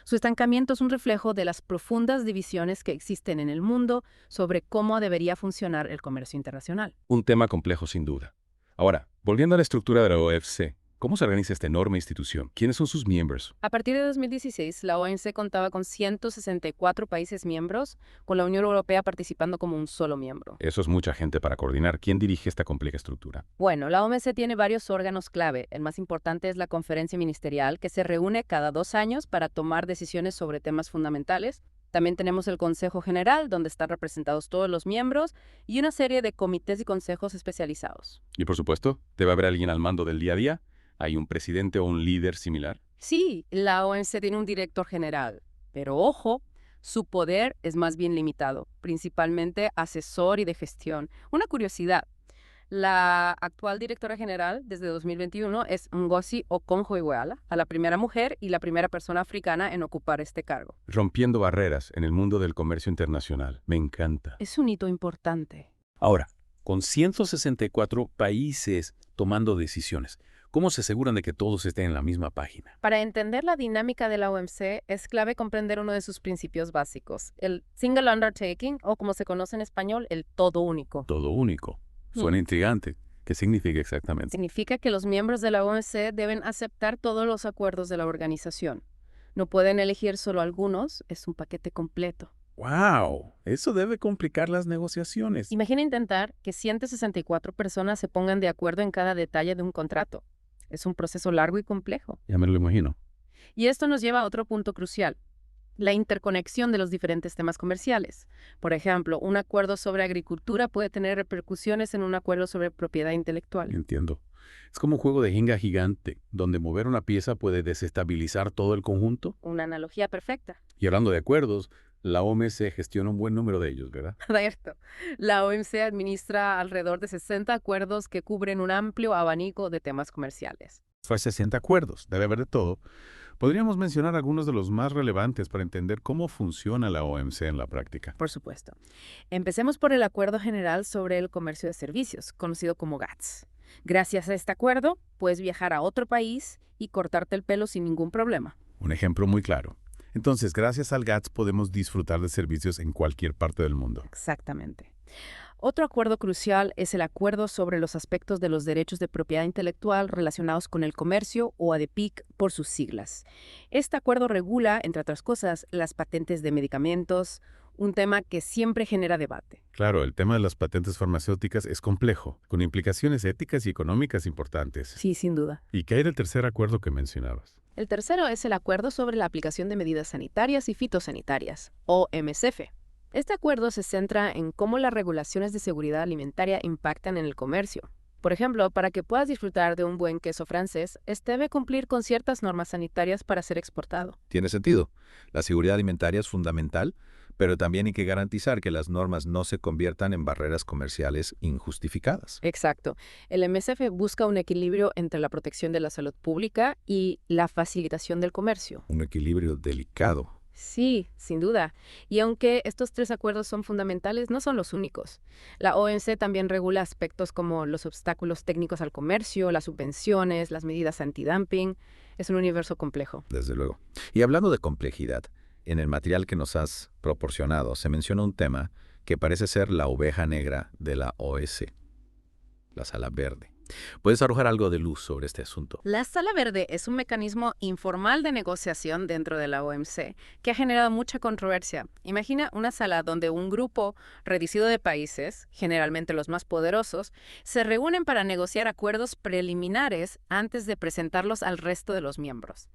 Su estancamiento es un reflejo de las profundas divisiones que existen en el mundo sobre cómo debería funcionar el comercio internacional. Un tema complejo sin duda. Ahora, volviendo a la estructura de la OFC, ¿cómo se organiza esta enorme institución? ¿Quiénes son sus miembros? A partir de 2016, la OMC contaba con 164 países miembros, con la Unión Europea participando como un solo miembro. Eso es mucha gente para coordinar. ¿Quién dirige esta compleja estructura? Bueno, la OMC tiene varios órganos clave. El más importante es la Conferencia Ministerial, que se reúne cada 2 años para tomar decisiones sobre temas fundamentales. También tenemos el Consejo General, donde están representados todos los miembros, y una serie de comités y consejos especializados. Y por supuesto, debe haber alguien al mando del día a día. ¿Hay un presidente o un líder similar? Sí, la OMC tiene un director general, pero ojo, su poder es más bien limitado, principalmente asesor y de gestión. Una curiosidad, la actual directora general desde 2021 es Ngozi Okonjo-Iweala, la primera mujer y la primera persona africana en ocupar este cargo. Rompiendo barreras en el mundo del comercio internacional. Me encanta. Es un hito importante. Ahora, con 164 países tomando decisiones, ¿cómo se aseguran de que todos estén en la misma página? Para entender la dinámica de la OMC, es clave comprender uno de sus principios básicos, el Single Undertaking, o como se conoce en español, el todo único. Todo único. Suena intrigante. ¿Qué significa exactamente? Significa que los miembros de la OMC deben aceptar todos los acuerdos de la organización. No pueden elegir solo algunos, es un paquete completo. ¡Wow! Eso debe complicar las negociaciones. Imagina intentar que 164 personas se pongan de acuerdo en cada detalle de un contrato. Es un proceso largo y complejo. Ya me lo imagino. Y esto nos lleva a otro punto crucial, la interconexión de los diferentes temas comerciales. Por ejemplo, un acuerdo sobre agricultura puede tener repercusiones en un acuerdo sobre propiedad intelectual. Entiendo. Es como un juego de Jenga gigante, donde mover una pieza puede desestabilizar todo el conjunto. Una analogía perfecta. Y hablando de acuerdos, la OMC gestiona un buen número de ellos, ¿verdad? Cierto. La OMC administra alrededor de 60 acuerdos que cubren un amplio abanico de temas comerciales. Fue 60 acuerdos, debe haber de todo. Podríamos mencionar algunos de los más relevantes para entender cómo funciona la OMC en la práctica. Por supuesto. Empecemos por el Acuerdo General sobre el Comercio de Servicios, conocido como GATS. Gracias a este acuerdo, puedes viajar a otro país y cortarte el pelo sin ningún problema. Un ejemplo muy claro. Entonces, gracias al GATS podemos disfrutar de servicios en cualquier parte del mundo. Exactamente. Otro acuerdo crucial es el acuerdo sobre los aspectos de los derechos de propiedad intelectual relacionados con el comercio, o ADPIC por sus siglas. Este acuerdo regula, entre otras cosas, las patentes de medicamentos, un tema que siempre genera debate. Claro, el tema de las patentes farmacéuticas es complejo, con implicaciones éticas y económicas importantes. Sí, sin duda. ¿Y qué hay del tercer acuerdo que mencionabas? El tercero es el acuerdo sobre la aplicación de medidas sanitarias y fitosanitarias, o MSF. Este acuerdo se centra en cómo las regulaciones de seguridad alimentaria impactan en el comercio. Por ejemplo, para que puedas disfrutar de un buen queso francés, este debe cumplir con ciertas normas sanitarias para ser exportado. Tiene sentido. La seguridad alimentaria es fundamental, pero también hay que garantizar que las normas no se conviertan en barreras comerciales injustificadas. Exacto. El MSF busca un equilibrio entre la protección de la salud pública y la facilitación del comercio. Un equilibrio delicado. Sí, sin duda. Y aunque estos tres acuerdos son fundamentales, no son los únicos. La OMC también regula aspectos como los obstáculos técnicos al comercio, las subvenciones, las medidas antidumping. Es un universo complejo. Desde luego. Y hablando de complejidad, en el material que nos has proporcionado se menciona un tema que parece ser la oveja negra de la OS, la sala verde. ¿Puedes arrojar algo de luz sobre este asunto? La Sala Verde es un mecanismo informal de negociación dentro de la OMC que ha generado mucha controversia. Imagina una sala donde un grupo reducido de países, generalmente los más poderosos, se reúnen para negociar acuerdos preliminares antes de presentarlos al resto de los miembros.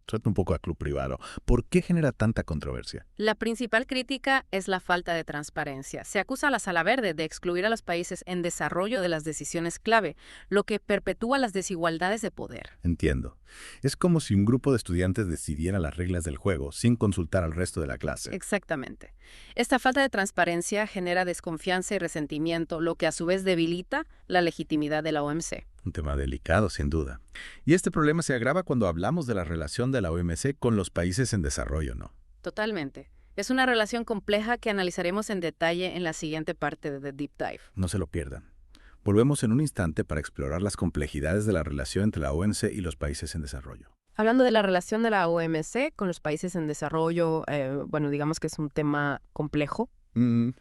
Suena un poco a club privado. ¿Por qué genera tanta controversia? La principal crítica es la falta de transparencia. Se acusa a la Sala Verde de excluir a los países en desarrollo de las decisiones clave, lo que perpetúa las desigualdades de poder. Entiendo. Es como si un grupo de estudiantes decidiera las reglas del juego sin consultar al resto de la clase. Exactamente. Esta falta de transparencia genera desconfianza y resentimiento, lo que a su vez debilita la legitimidad de la OMC. Un tema delicado, sin duda. Y este problema se agrava cuando hablamos de la relación de la OMC con los países en desarrollo, ¿no? Totalmente. Es una relación compleja que analizaremos en detalle en la siguiente parte de The Deep Dive. No se lo pierdan. Volvemos en un instante para explorar las complejidades de la relación entre la OMC y los países en desarrollo. Hablando de la relación de la OMC con los países en desarrollo, digamos que es un tema complejo.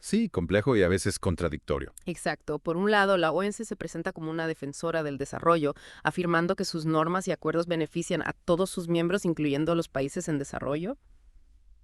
Sí, complejo y a veces contradictorio. Exacto. Por un lado, la OMC se presenta como una defensora del desarrollo, afirmando que sus normas y acuerdos benefician a todos sus miembros, incluyendo a los países en desarrollo.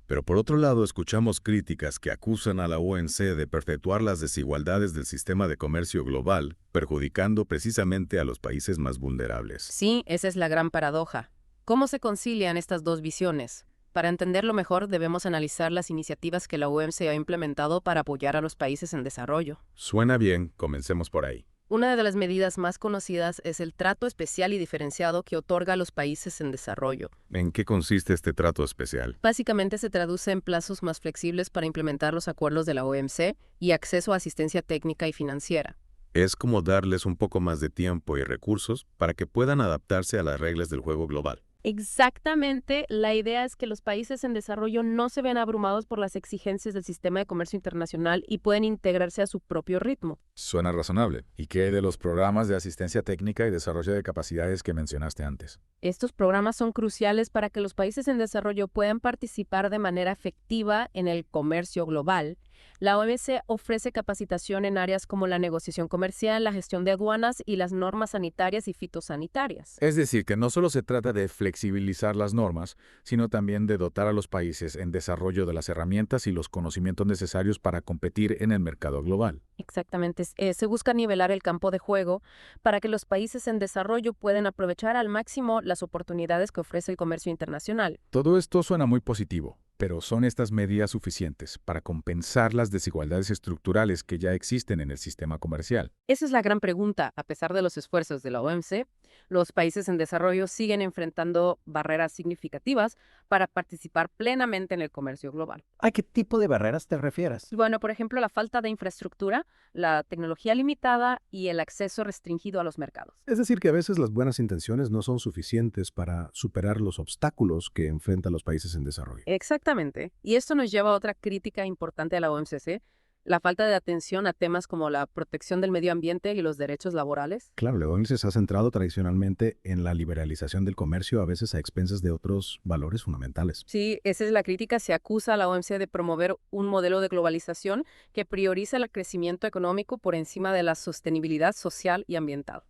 Pero por otro lado, escuchamos críticas que acusan a la OMC de perpetuar las desigualdades del sistema de comercio global, perjudicando precisamente a los países más vulnerables. Sí, esa es la gran paradoja. ¿Cómo se concilian estas dos visiones? Para entenderlo mejor, debemos analizar las iniciativas que la OMC ha implementado para apoyar a los países en desarrollo. Suena bien, comencemos por ahí. Una de las medidas más conocidas es el trato especial y diferenciado que otorga a los países en desarrollo. ¿En qué consiste este trato especial? Básicamente se traduce en plazos más flexibles para implementar los acuerdos de la OMC y acceso a asistencia técnica y financiera. Es como darles un poco más de tiempo y recursos para que puedan adaptarse a las reglas del juego global. Exactamente, la idea es que los países en desarrollo no se vean abrumados por las exigencias del sistema de comercio internacional y pueden integrarse a su propio ritmo. Suena razonable. ¿Y qué de los programas de asistencia técnica y desarrollo de capacidades que mencionaste antes? Estos programas son cruciales para que los países en desarrollo puedan participar de manera efectiva en el comercio global. La OMC ofrece capacitación en áreas como la negociación comercial, la gestión de aduanas y las normas sanitarias y fitosanitarias. Es decir, que no solo se trata de flexibilizar las normas, sino también de dotar a los países en desarrollo de las herramientas y los conocimientos necesarios para competir en el mercado global. Exactamente. Se busca nivelar el campo de juego para que los países en desarrollo puedan aprovechar al máximo las oportunidades que ofrece el comercio internacional. Todo esto suena muy positivo, pero ¿son estas medidas suficientes para compensar las desigualdades estructurales que ya existen en el sistema comercial? Esa es la gran pregunta. A pesar de los esfuerzos de la OMC, los países en desarrollo siguen enfrentando barreras significativas para participar plenamente en el comercio global. ¿A qué tipo de barreras te refieres? Bueno, por ejemplo, la falta de infraestructura, la tecnología limitada y el acceso restringido a los mercados. Es decir, que a veces las buenas intenciones no son suficientes para superar los obstáculos que enfrentan los países en desarrollo. Exactamente. Y esto nos lleva a otra crítica importante a la OMC, la falta de atención a temas como la protección del medio ambiente y los derechos laborales. Claro, la OMC se ha centrado tradicionalmente en la liberalización del comercio, a veces a expensas de otros valores fundamentales. Sí, esa es la crítica. Se acusa a la OMC de promover un modelo de globalización que prioriza el crecimiento económico por encima de la sostenibilidad social y ambiental.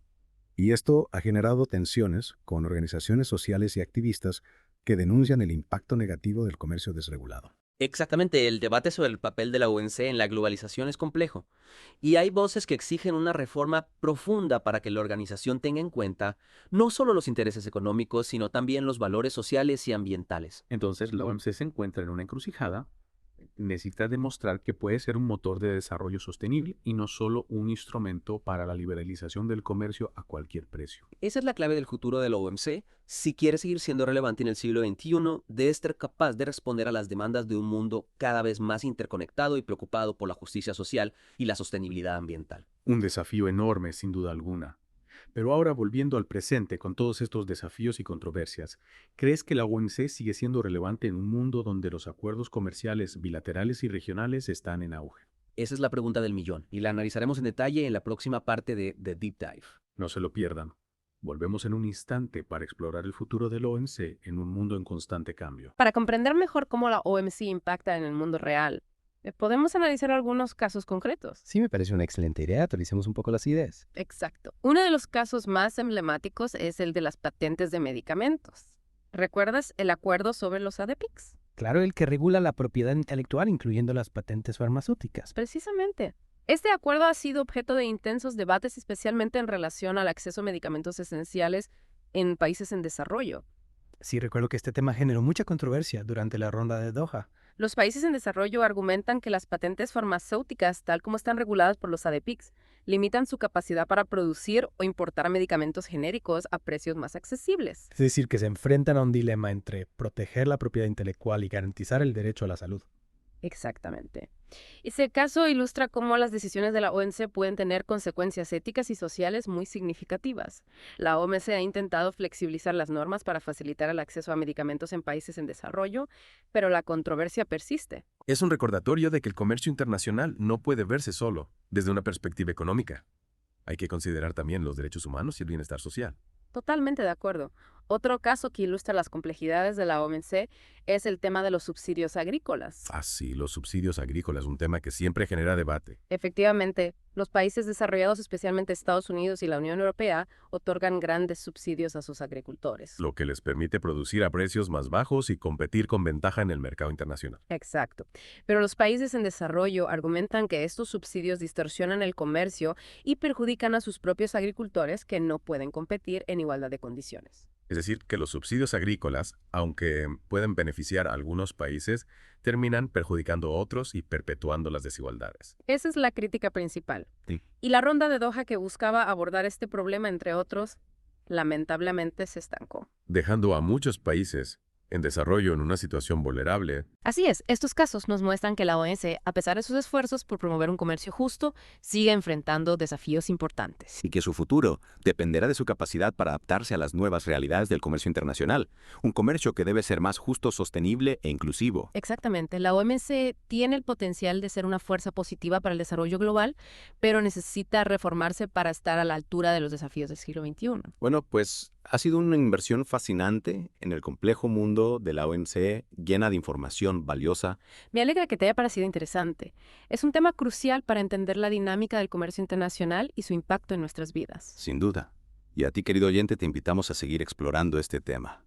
Y esto ha generado tensiones con organizaciones sociales y activistas que denuncian el impacto negativo del comercio desregulado. Exactamente, el debate sobre el papel de la OMC en la globalización es complejo, y hay voces que exigen una reforma profunda para que la organización tenga en cuenta no solo los intereses económicos, sino también los valores sociales y ambientales. Entonces, la OMC se encuentra en una encrucijada. necesita demostrar que puede ser un motor de desarrollo sostenible y no solo un instrumento para la liberalización del comercio a cualquier precio. Esa es la clave del futuro de la OMC. Si quiere seguir siendo relevante en el siglo XXI, debe ser capaz de responder a las demandas de un mundo cada vez más interconectado y preocupado por la justicia social y la sostenibilidad ambiental. Un desafío enorme, sin duda alguna. Pero ahora, volviendo al presente con todos estos desafíos y controversias, ¿crees que la OMC sigue siendo relevante en un mundo donde los acuerdos comerciales bilaterales y regionales están en auge? Esa es la pregunta del millón, y la analizaremos en detalle en la próxima parte de The Deep Dive. No se lo pierdan. Volvemos en un instante para explorar el futuro del OMC en un mundo en constante cambio. Para comprender mejor cómo la OMC impacta en el mundo real, podemos analizar algunos casos concretos. Sí, me parece una excelente idea. Actualicemos un poco las ideas. Exacto. Uno de los casos más emblemáticos es el de las patentes de medicamentos. ¿Recuerdas el acuerdo sobre los ADPICS? Claro, el que regula la propiedad intelectual, incluyendo las patentes farmacéuticas. Precisamente. Este acuerdo ha sido objeto de intensos debates, especialmente en relación al acceso a medicamentos esenciales en países en desarrollo. Sí, recuerdo que este tema generó mucha controversia durante la ronda de Doha. Los países en desarrollo argumentan que las patentes farmacéuticas, tal como están reguladas por los ADPICS, limitan su capacidad para producir o importar medicamentos genéricos a precios más accesibles. Es decir, que se enfrentan a un dilema entre proteger la propiedad intelectual y garantizar el derecho a la salud. Exactamente. Ese caso ilustra cómo las decisiones de la OMC pueden tener consecuencias éticas y sociales muy significativas. La OMC ha intentado flexibilizar las normas para facilitar el acceso a medicamentos en países en desarrollo, pero la controversia persiste. Es un recordatorio de que el comercio internacional no puede verse solo desde una perspectiva económica. Hay que considerar también los derechos humanos y el bienestar social. Totalmente de acuerdo. Otro caso que ilustra las complejidades de la OMC es el tema de los subsidios agrícolas. Ah, sí, los subsidios agrícolas, un tema que siempre genera debate. Efectivamente, los países desarrollados, especialmente Estados Unidos y la Unión Europea, otorgan grandes subsidios a sus agricultores. Lo que les permite producir a precios más bajos y competir con ventaja en el mercado internacional. Exacto. Pero los países en desarrollo argumentan que estos subsidios distorsionan el comercio y perjudican a sus propios agricultores que no pueden competir en igualdad de condiciones. Es decir, que los subsidios agrícolas, aunque pueden beneficiar a algunos países, terminan perjudicando a otros y perpetuando las desigualdades. Esa es la crítica principal. Sí. Y la ronda de Doha que buscaba abordar este problema, entre otros, lamentablemente se estancó. Dejando a muchos países en desarrollo en una situación vulnerable. Así es, estos casos nos muestran que la OMC, a pesar de sus esfuerzos por promover un comercio justo, sigue enfrentando desafíos importantes. Y que su futuro dependerá de su capacidad para adaptarse a las nuevas realidades del comercio internacional, un comercio que debe ser más justo, sostenible e inclusivo. Exactamente, la OMC tiene el potencial de ser una fuerza positiva para el desarrollo global, pero necesita reformarse para estar a la altura de los desafíos del siglo XXI. Bueno, pues ha sido una inversión fascinante en el complejo mundo de la OMC, llena de información valiosa. Me alegra que te haya parecido interesante. Es un tema crucial para entender la dinámica del comercio internacional y su impacto en nuestras vidas. Sin duda. Y a ti, querido oyente, te invitamos a seguir explorando este tema.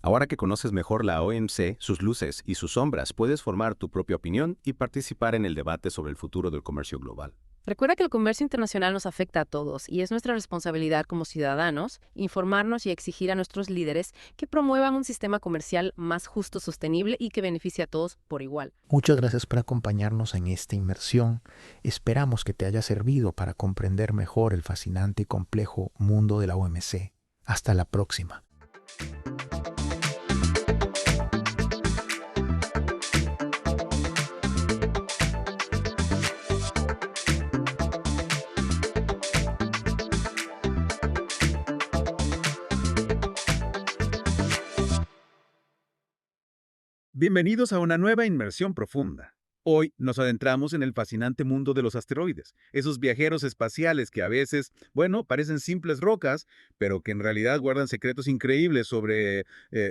Ahora que conoces mejor la OMC, sus luces y sus sombras, puedes formar tu propia opinión y participar en el debate sobre el futuro del comercio global. Recuerda que el comercio internacional nos afecta a todos y es nuestra responsabilidad como ciudadanos informarnos y exigir a nuestros líderes que promuevan un sistema comercial más justo, sostenible y que beneficie a todos por igual. Muchas gracias por acompañarnos en esta inmersión. Esperamos que te haya servido para comprender mejor el fascinante y complejo mundo de la OMC. Hasta la próxima. Bienvenidos a una nueva inmersión profunda. Hoy nos adentramos en el fascinante mundo de los asteroides, esos viajeros espaciales que a veces, parecen simples rocas, pero que en realidad guardan secretos increíbles sobre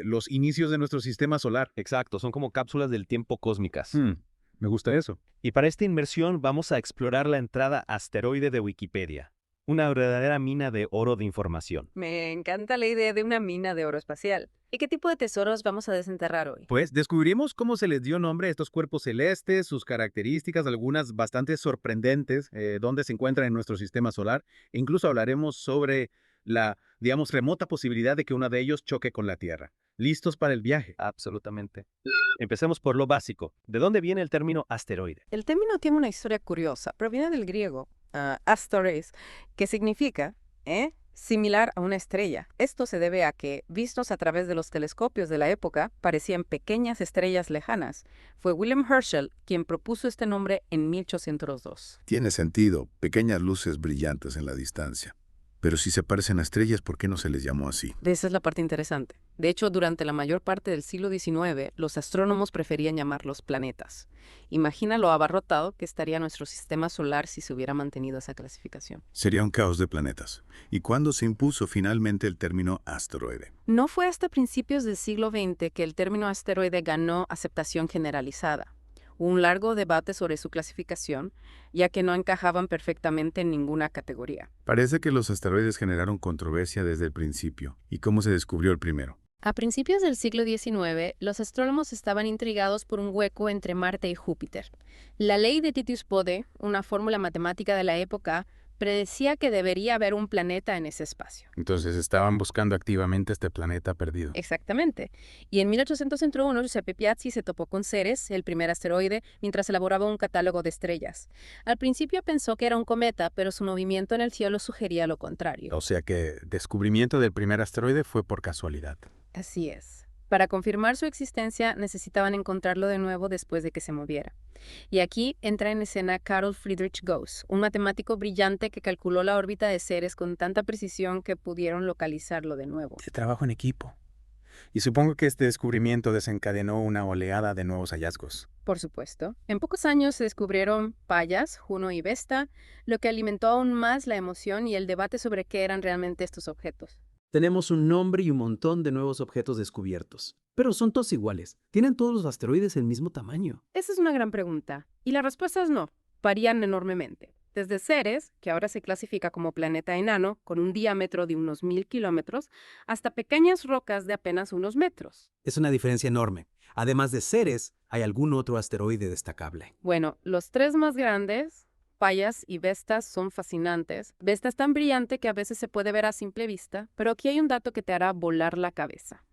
los inicios de nuestro sistema solar. Exacto, son como cápsulas del tiempo cósmicas. Me gusta eso. Y para esta inmersión vamos a explorar la entrada asteroide de Wikipedia, una verdadera mina de oro de información. Me encanta la idea de una mina de oro espacial. ¿Y qué tipo de tesoros vamos a desenterrar hoy? Pues descubriremos cómo se les dio nombre a estos cuerpos celestes, sus características, algunas bastante sorprendentes, dónde se encuentran en nuestro sistema solar. E incluso hablaremos sobre La, digamos, remota posibilidad de que uno de ellos choque con la Tierra. ¿Listos para el viaje? Absolutamente. Empecemos por lo básico. ¿De dónde viene el término asteroide? El término tiene una historia curiosa. Proviene del griego asteres, que significa similar a una estrella. Esto se debe a que, vistos a través de los telescopios de la época, parecían pequeñas estrellas lejanas. Fue William Herschel quien propuso este nombre en 1802. Tiene sentido, pequeñas luces brillantes en la distancia. Pero si se parecen a estrellas, ¿por qué no se les llamó así? Esa es la parte interesante. De hecho, durante la mayor parte del siglo XIX, los astrónomos preferían llamarlos planetas. Imagina lo abarrotado que estaría nuestro sistema solar si se hubiera mantenido esa clasificación. Sería un caos de planetas. ¿Y cuándo se impuso finalmente el término asteroide? No fue hasta principios del siglo XX que el término asteroide ganó aceptación generalizada. Hubo un largo debate sobre su clasificación, ya que no encajaban perfectamente en ninguna categoría. Parece que los asteroides generaron controversia desde el principio. ¿Y cómo se descubrió el primero? A principios del siglo XIX, los astrónomos estaban intrigados por un hueco entre Marte y Júpiter. La ley de Titius-Bode, una fórmula matemática de la época, predecía que debería haber un planeta en ese espacio. Entonces estaban buscando activamente este planeta perdido. Exactamente. Y en 1801, Giuseppe Piazzi se topó con Ceres, el primer asteroide, mientras elaboraba un catálogo de estrellas. Al principio pensó que era un cometa, pero su movimiento en el cielo sugería lo contrario. O sea que el descubrimiento del primer asteroide fue por casualidad. Así es. Para confirmar su existencia, necesitaban encontrarlo de nuevo después de que se moviera. Y aquí entra en escena Carl Friedrich Gauss, un matemático brillante que calculó la órbita de Ceres con tanta precisión que pudieron localizarlo de nuevo. De trabajo en equipo. Y supongo que este descubrimiento desencadenó una oleada de nuevos hallazgos. Por supuesto. En pocos años se descubrieron Pallas, Juno y Vesta, lo que alimentó aún más la emoción y el debate sobre qué eran realmente estos objetos. Tenemos un nombre y un montón de nuevos objetos descubiertos. Pero son todos iguales. ¿Tienen todos los asteroides el mismo tamaño? Esa es una gran pregunta. Y la respuesta es no. Varían enormemente. Desde Ceres, que ahora se clasifica como planeta enano, con un diámetro de unos 1000 kilómetros, hasta pequeñas rocas de apenas unos metros. Es una diferencia enorme. Además de Ceres, ¿hay algún otro asteroide destacable? Bueno, los tres más grandes, Pallas y Vesta, son fascinantes. Vesta es tan brillante que a veces se puede ver a simple vista, pero aquí hay un dato que te hará volar la cabeza.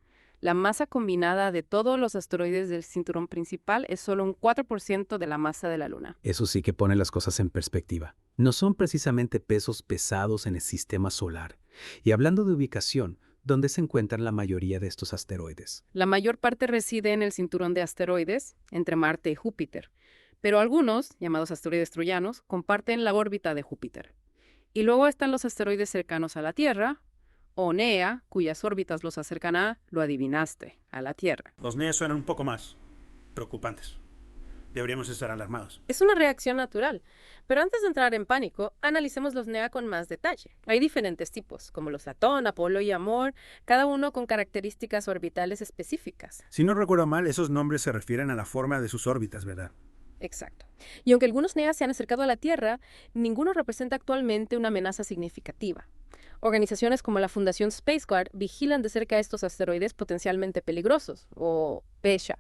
La masa combinada de todos los asteroides del cinturón principal es solo un 4% de la masa de la Luna. Eso sí que pone las cosas en perspectiva. No son precisamente pesos pesados en el sistema solar. Y hablando de ubicación, ¿dónde se encuentran la mayoría de estos asteroides? La mayor parte reside en el cinturón de asteroides, entre Marte y Júpiter. Pero algunos, llamados asteroides troyanos, comparten la órbita de Júpiter. Y luego están los asteroides cercanos a la Tierra, o NEA, cuyas órbitas los acercan a, lo adivinaste, a la Tierra. Los NEA suenan un poco más preocupantes. Deberíamos estar alarmados. Es una reacción natural, pero antes de entrar en pánico, analicemos los NEA con más detalle. Hay diferentes tipos, como los Latón, Apolo y Amor, cada uno con características orbitales específicas. Si no recuerdo mal, esos nombres se refieren a la forma de sus órbitas, ¿verdad? Exacto. Y aunque algunos NEA se han acercado a la Tierra, ninguno representa actualmente una amenaza significativa. Organizaciones como la Fundación Space Guard vigilan de cerca estos asteroides potencialmente peligrosos, o PESHA.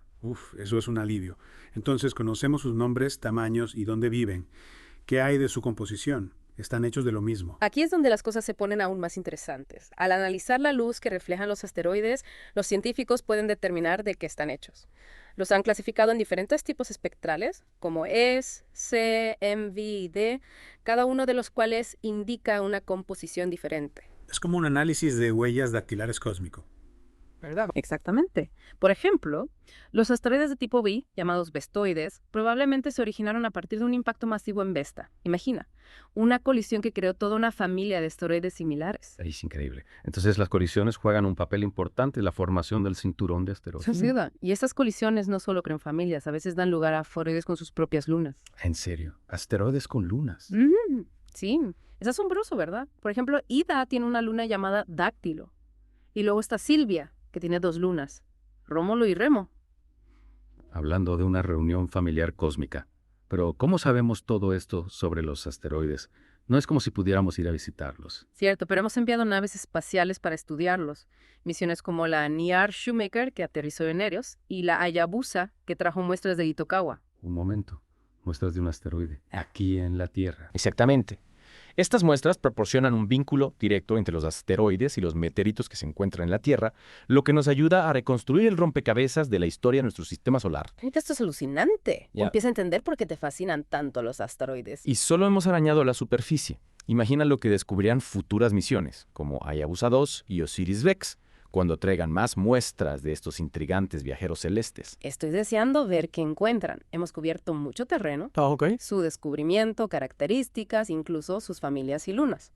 Eso es un alivio. Entonces conocemos sus nombres, tamaños y dónde viven. ¿Qué hay de su composición? Están hechos de lo mismo. Aquí es donde las cosas se ponen aún más interesantes. Al analizar la luz que reflejan los asteroides, los científicos pueden determinar de qué están hechos. Los han clasificado en diferentes tipos espectrales, como S, C, M, V y D, cada uno de los cuales indica una composición diferente. Es como un análisis de huellas dactilares cósmico. ¿Verdad? Exactamente. Por ejemplo, los asteroides de tipo B, llamados vestoides, probablemente se originaron a partir de un impacto masivo en Vesta. Imagina, una colisión que creó toda una familia de asteroides similares. Es increíble. Entonces las colisiones juegan un papel importante en la formación del cinturón de asteroides. Sin duda. Y estas colisiones no solo crean familias, a veces dan lugar a asteroides con sus propias lunas. ¿En serio? ¿Asteroides con lunas? Sí. Es asombroso, ¿verdad? Por ejemplo, Ida tiene una luna llamada Dáctilo. Y luego está Silvia, que tiene 2 lunas, Rómulo y Remo. Hablando de una reunión familiar cósmica. Pero, ¿cómo sabemos todo esto sobre los asteroides? No es como si pudiéramos ir a visitarlos. Cierto, pero hemos enviado naves espaciales para estudiarlos. Misiones como la Niar Shoemaker, que aterrizó en Eros, y la Hayabusa, que trajo muestras de Itokawa. Un momento. Muestras de un asteroide. Aquí en la Tierra. Exactamente. Estas muestras proporcionan un vínculo directo entre los asteroides y los meteoritos que se encuentran en la Tierra, lo que nos ayuda a reconstruir el rompecabezas de la historia de nuestro sistema solar. Esto es alucinante. Ya. Empieza a entender por qué te fascinan tanto los asteroides. Y solo hemos arañado la superficie. Imagina lo que descubrirán futuras misiones, como Hayabusa 2 y Osiris-Rex, cuando traigan más muestras de estos intrigantes viajeros celestes. Estoy deseando ver qué encuentran. Hemos cubierto mucho terreno, Ok. su descubrimiento, características, incluso sus familias y lunas.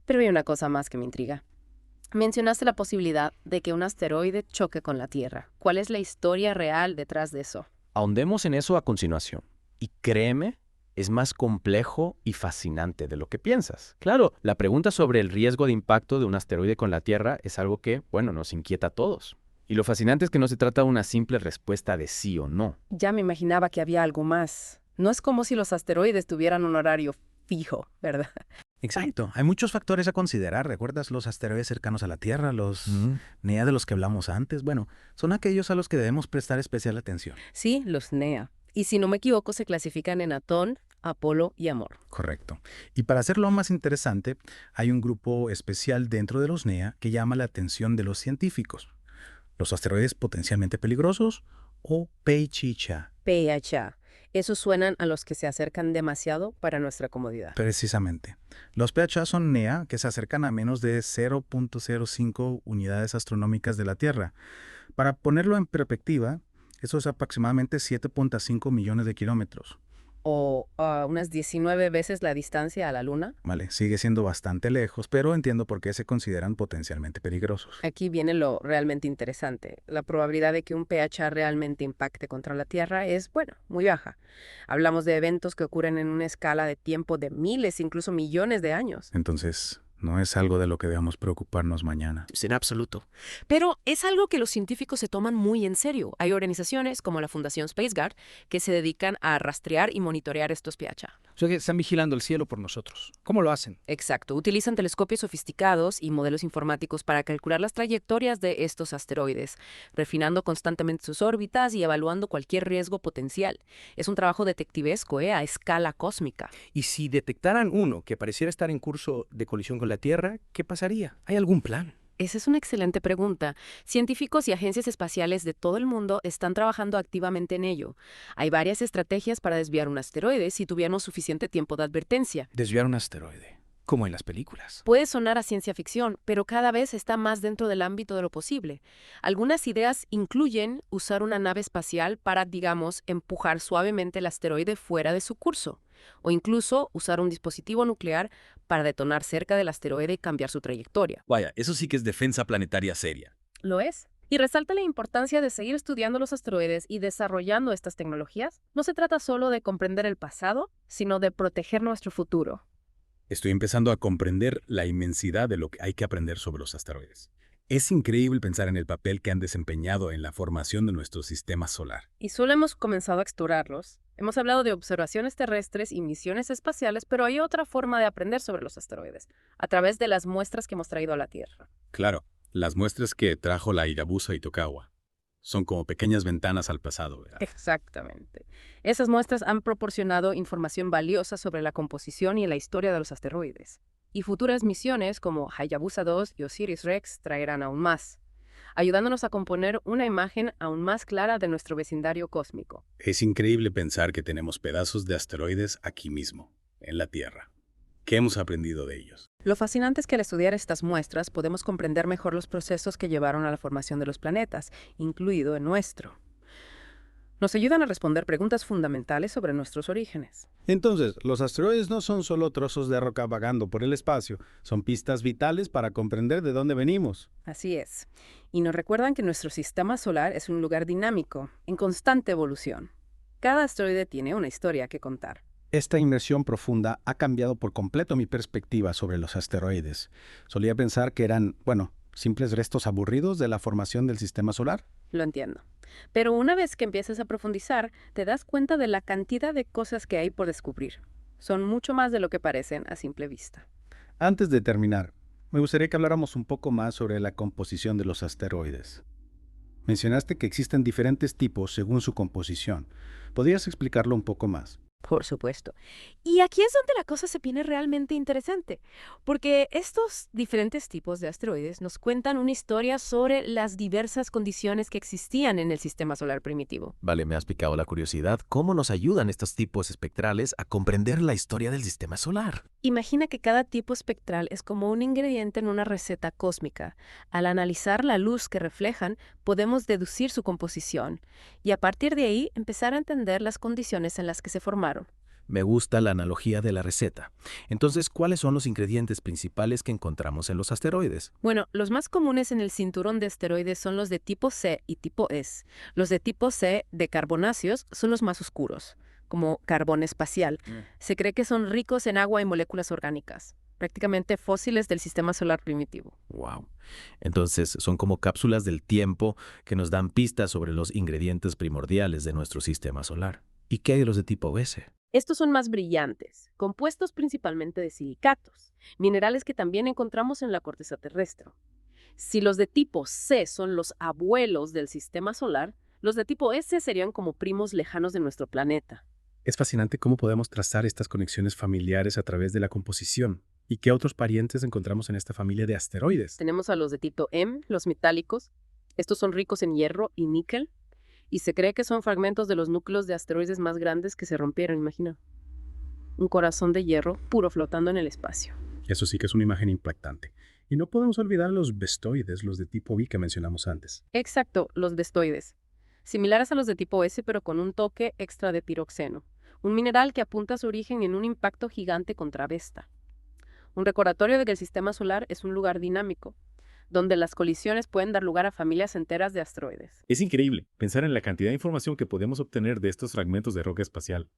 Pero hay una cosa más que me intriga. Mencionaste la posibilidad de que un asteroide choque con la Tierra. ¿Cuál es la historia real detrás de eso? Ahondemos en eso a continuación. Y créeme, es más complejo y fascinante de lo que piensas. Claro, la pregunta sobre el riesgo de impacto de un asteroide con la Tierra es algo que, bueno, nos inquieta a todos. Y lo fascinante es que no se trata de una simple respuesta de sí o no. Ya me imaginaba que había algo más. No es como si los asteroides tuvieran un horario fijo, ¿verdad? Exacto. Hay muchos factores a considerar. ¿Recuerdas los asteroides cercanos a la Tierra, los NEA de los que hablamos antes? Bueno, son aquellos a los que debemos prestar especial atención. Sí, los NEA. Y si no me equivoco, se clasifican en Atón, Apolo y Amor. Correcto. Y para hacerlo más interesante, hay un grupo especial dentro de los NEA que llama la atención de los científicos. Los asteroides potencialmente peligrosos o PHA. PHA. Esos suenan a los que se acercan demasiado para nuestra comodidad. Precisamente. Los PHA son NEA que se acercan a menos de 0.05 unidades astronómicas de la Tierra. Para ponerlo en perspectiva, eso es aproximadamente 7.5 millones de kilómetros. O unas 19 veces la distancia a la Luna. Vale, sigue siendo bastante lejos, pero entiendo por qué se consideran potencialmente peligrosos. Aquí viene lo realmente interesante. La probabilidad de que un PHA realmente impacte contra la Tierra es, bueno, muy baja. Hablamos de eventos que ocurren en una escala de tiempo de miles, incluso millones de años. Entonces, no es algo de lo que debamos preocuparnos mañana. En absoluto. Pero es algo que los científicos se toman muy en serio. Hay organizaciones como la Fundación SpaceGuard que se dedican a rastrear y monitorear estos PHA. O sea que están vigilando el cielo por nosotros. ¿Cómo lo hacen? Exacto. Utilizan telescopios sofisticados y modelos informáticos para calcular las trayectorias de estos asteroides, refinando constantemente sus órbitas y evaluando cualquier riesgo potencial. Es un trabajo detectivesco, a escala cósmica. Y si detectaran uno que pareciera estar en curso de colisión con la Tierra, ¿qué pasaría? ¿Hay algún plan? Esa es una excelente pregunta. Científicos y agencias espaciales de todo el mundo están trabajando activamente en ello. Hay varias estrategias para desviar un asteroide si tuviéramos suficiente tiempo de advertencia. Desviar un asteroide, como en las películas. Puede sonar a ciencia ficción, pero cada vez está más dentro del ámbito de lo posible. Algunas ideas incluyen usar una nave espacial para, digamos, empujar suavemente el asteroide fuera de su curso, o incluso usar un dispositivo nuclear para detonar cerca del asteroide y cambiar su trayectoria. Vaya, eso sí que es defensa planetaria seria. Lo es. Y resalta la importancia de seguir estudiando los asteroides y desarrollando estas tecnologías. No se trata solo de comprender el pasado, sino de proteger nuestro futuro. Estoy empezando a comprender la inmensidad de lo que hay que aprender sobre los asteroides. Es increíble pensar en el papel que han desempeñado en la formación de nuestro sistema solar. Y solo hemos comenzado a explorarlos. Hemos hablado de observaciones terrestres y misiones espaciales, pero hay otra forma de aprender sobre los asteroides, a través de las muestras que hemos traído a la Tierra. Claro, las muestras que trajo la Hayabusa y Tokawa son como pequeñas ventanas al pasado, ¿verdad? Exactamente. Esas muestras han proporcionado información valiosa sobre la composición y la historia de los asteroides. Y futuras misiones como Hayabusa 2 y Osiris-Rex traerán aún más, ayudándonos a componer una imagen aún más clara de nuestro vecindario cósmico. Es increíble pensar que tenemos pedazos de asteroides aquí mismo, en la Tierra. ¿Qué hemos aprendido de ellos? Lo fascinante es que al estudiar estas muestras podemos comprender mejor los procesos que llevaron a la formación de los planetas, incluido el nuestro. Nos ayudan a responder preguntas fundamentales sobre nuestros orígenes. Entonces, los asteroides no son solo trozos de roca vagando por el espacio, son pistas vitales para comprender de dónde venimos. Así es. Y nos recuerdan que nuestro sistema solar es un lugar dinámico, en constante evolución. Cada asteroide tiene una historia que contar. Esta inmersión profunda ha cambiado por completo mi perspectiva sobre los asteroides. Solía pensar que eran, simples restos aburridos de la formación del sistema solar. Lo entiendo. Pero una vez que empiezas a profundizar, te das cuenta de la cantidad de cosas que hay por descubrir. Son mucho más de lo que parecen a simple vista. Antes de terminar, me gustaría que habláramos un poco más sobre la composición de los asteroides. Mencionaste que existen diferentes tipos según su composición. ¿Podrías explicarlo un poco más? Por supuesto. Y aquí es donde la cosa se pone realmente interesante, porque estos diferentes tipos de asteroides nos cuentan una historia sobre las diversas condiciones que existían en el sistema solar primitivo. Vale, me has picado la curiosidad. ¿Cómo nos ayudan estos tipos espectrales a comprender la historia del sistema solar? Imagina que cada tipo espectral es como un ingrediente en una receta cósmica. Al analizar la luz que reflejan, podemos deducir su composición y a partir de ahí empezar a entender las condiciones en las que se formaron. Me gusta la analogía de la receta. Entonces, ¿cuáles son los ingredientes principales que encontramos en los asteroides? Bueno, los más comunes en el cinturón de asteroides son los de tipo C y tipo S. Los de tipo C, de carbonáceos, son los más oscuros, como carbón espacial. Se cree que son ricos en agua y moléculas orgánicas, prácticamente fósiles del sistema solar primitivo. Wow. Entonces, son como cápsulas del tiempo que nos dan pistas sobre los ingredientes primordiales de nuestro sistema solar. ¿Y qué hay de los de tipo S? Estos son más brillantes, compuestos principalmente de silicatos, minerales que también encontramos en la corteza terrestre. Si los de tipo C son los abuelos del sistema solar, los de tipo S serían como primos lejanos de nuestro planeta. Es fascinante cómo podemos trazar estas conexiones familiares a través de la composición. ¿Y qué otros parientes encontramos en esta familia de asteroides? Tenemos a los de tipo M, los metálicos. Estos son ricos en hierro y níquel. Y se cree que son fragmentos de los núcleos de asteroides más grandes que se rompieron, imagina. Un corazón de hierro puro flotando en el espacio. Eso sí que es una imagen impactante. Y no podemos olvidar los bestoides, los de tipo B que mencionamos antes. Exacto, los bestoides. Similares a los de tipo S, pero con un toque extra de piroxeno. Un mineral que apunta su origen en un impacto gigante contra Vesta. Un recordatorio de que el sistema solar es un lugar dinámico, donde las colisiones pueden dar lugar a familias enteras de asteroides. Es increíble pensar en la cantidad de información que podemos obtener de estos fragmentos de roca espacial.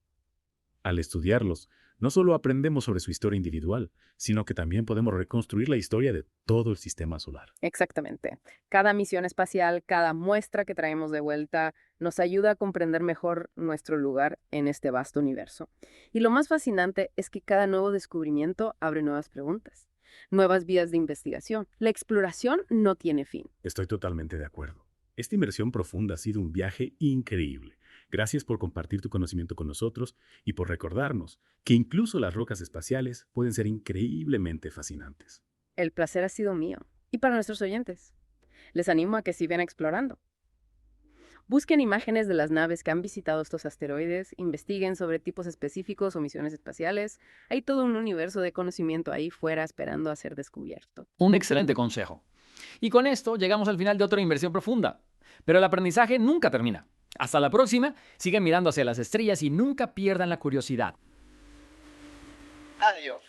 Al estudiarlos, no solo aprendemos sobre su historia individual, sino que también podemos reconstruir la historia de todo el sistema solar. Exactamente. Cada misión espacial, cada muestra que traemos de vuelta, nos ayuda a comprender mejor nuestro lugar en este vasto universo. Y lo más fascinante es que cada nuevo descubrimiento abre nuevas preguntas, nuevas vías de investigación. La exploración no tiene fin. Estoy totalmente de acuerdo. Esta inmersión profunda ha sido un viaje increíble. Gracias por compartir tu conocimiento con nosotros y por recordarnos que incluso las rocas espaciales pueden ser increíblemente fascinantes. El placer ha sido mío. Y para nuestros oyentes, les animo a que sigan explorando. Busquen imágenes de las naves que han visitado estos asteroides, investiguen sobre tipos específicos o misiones espaciales. Hay todo un universo de conocimiento ahí fuera esperando a ser descubierto. Un excelente consejo. Y con esto llegamos al final de otra inversión profunda. Pero el aprendizaje nunca termina. Hasta la próxima, sigan mirando hacia las estrellas y nunca pierdan la curiosidad. Adiós.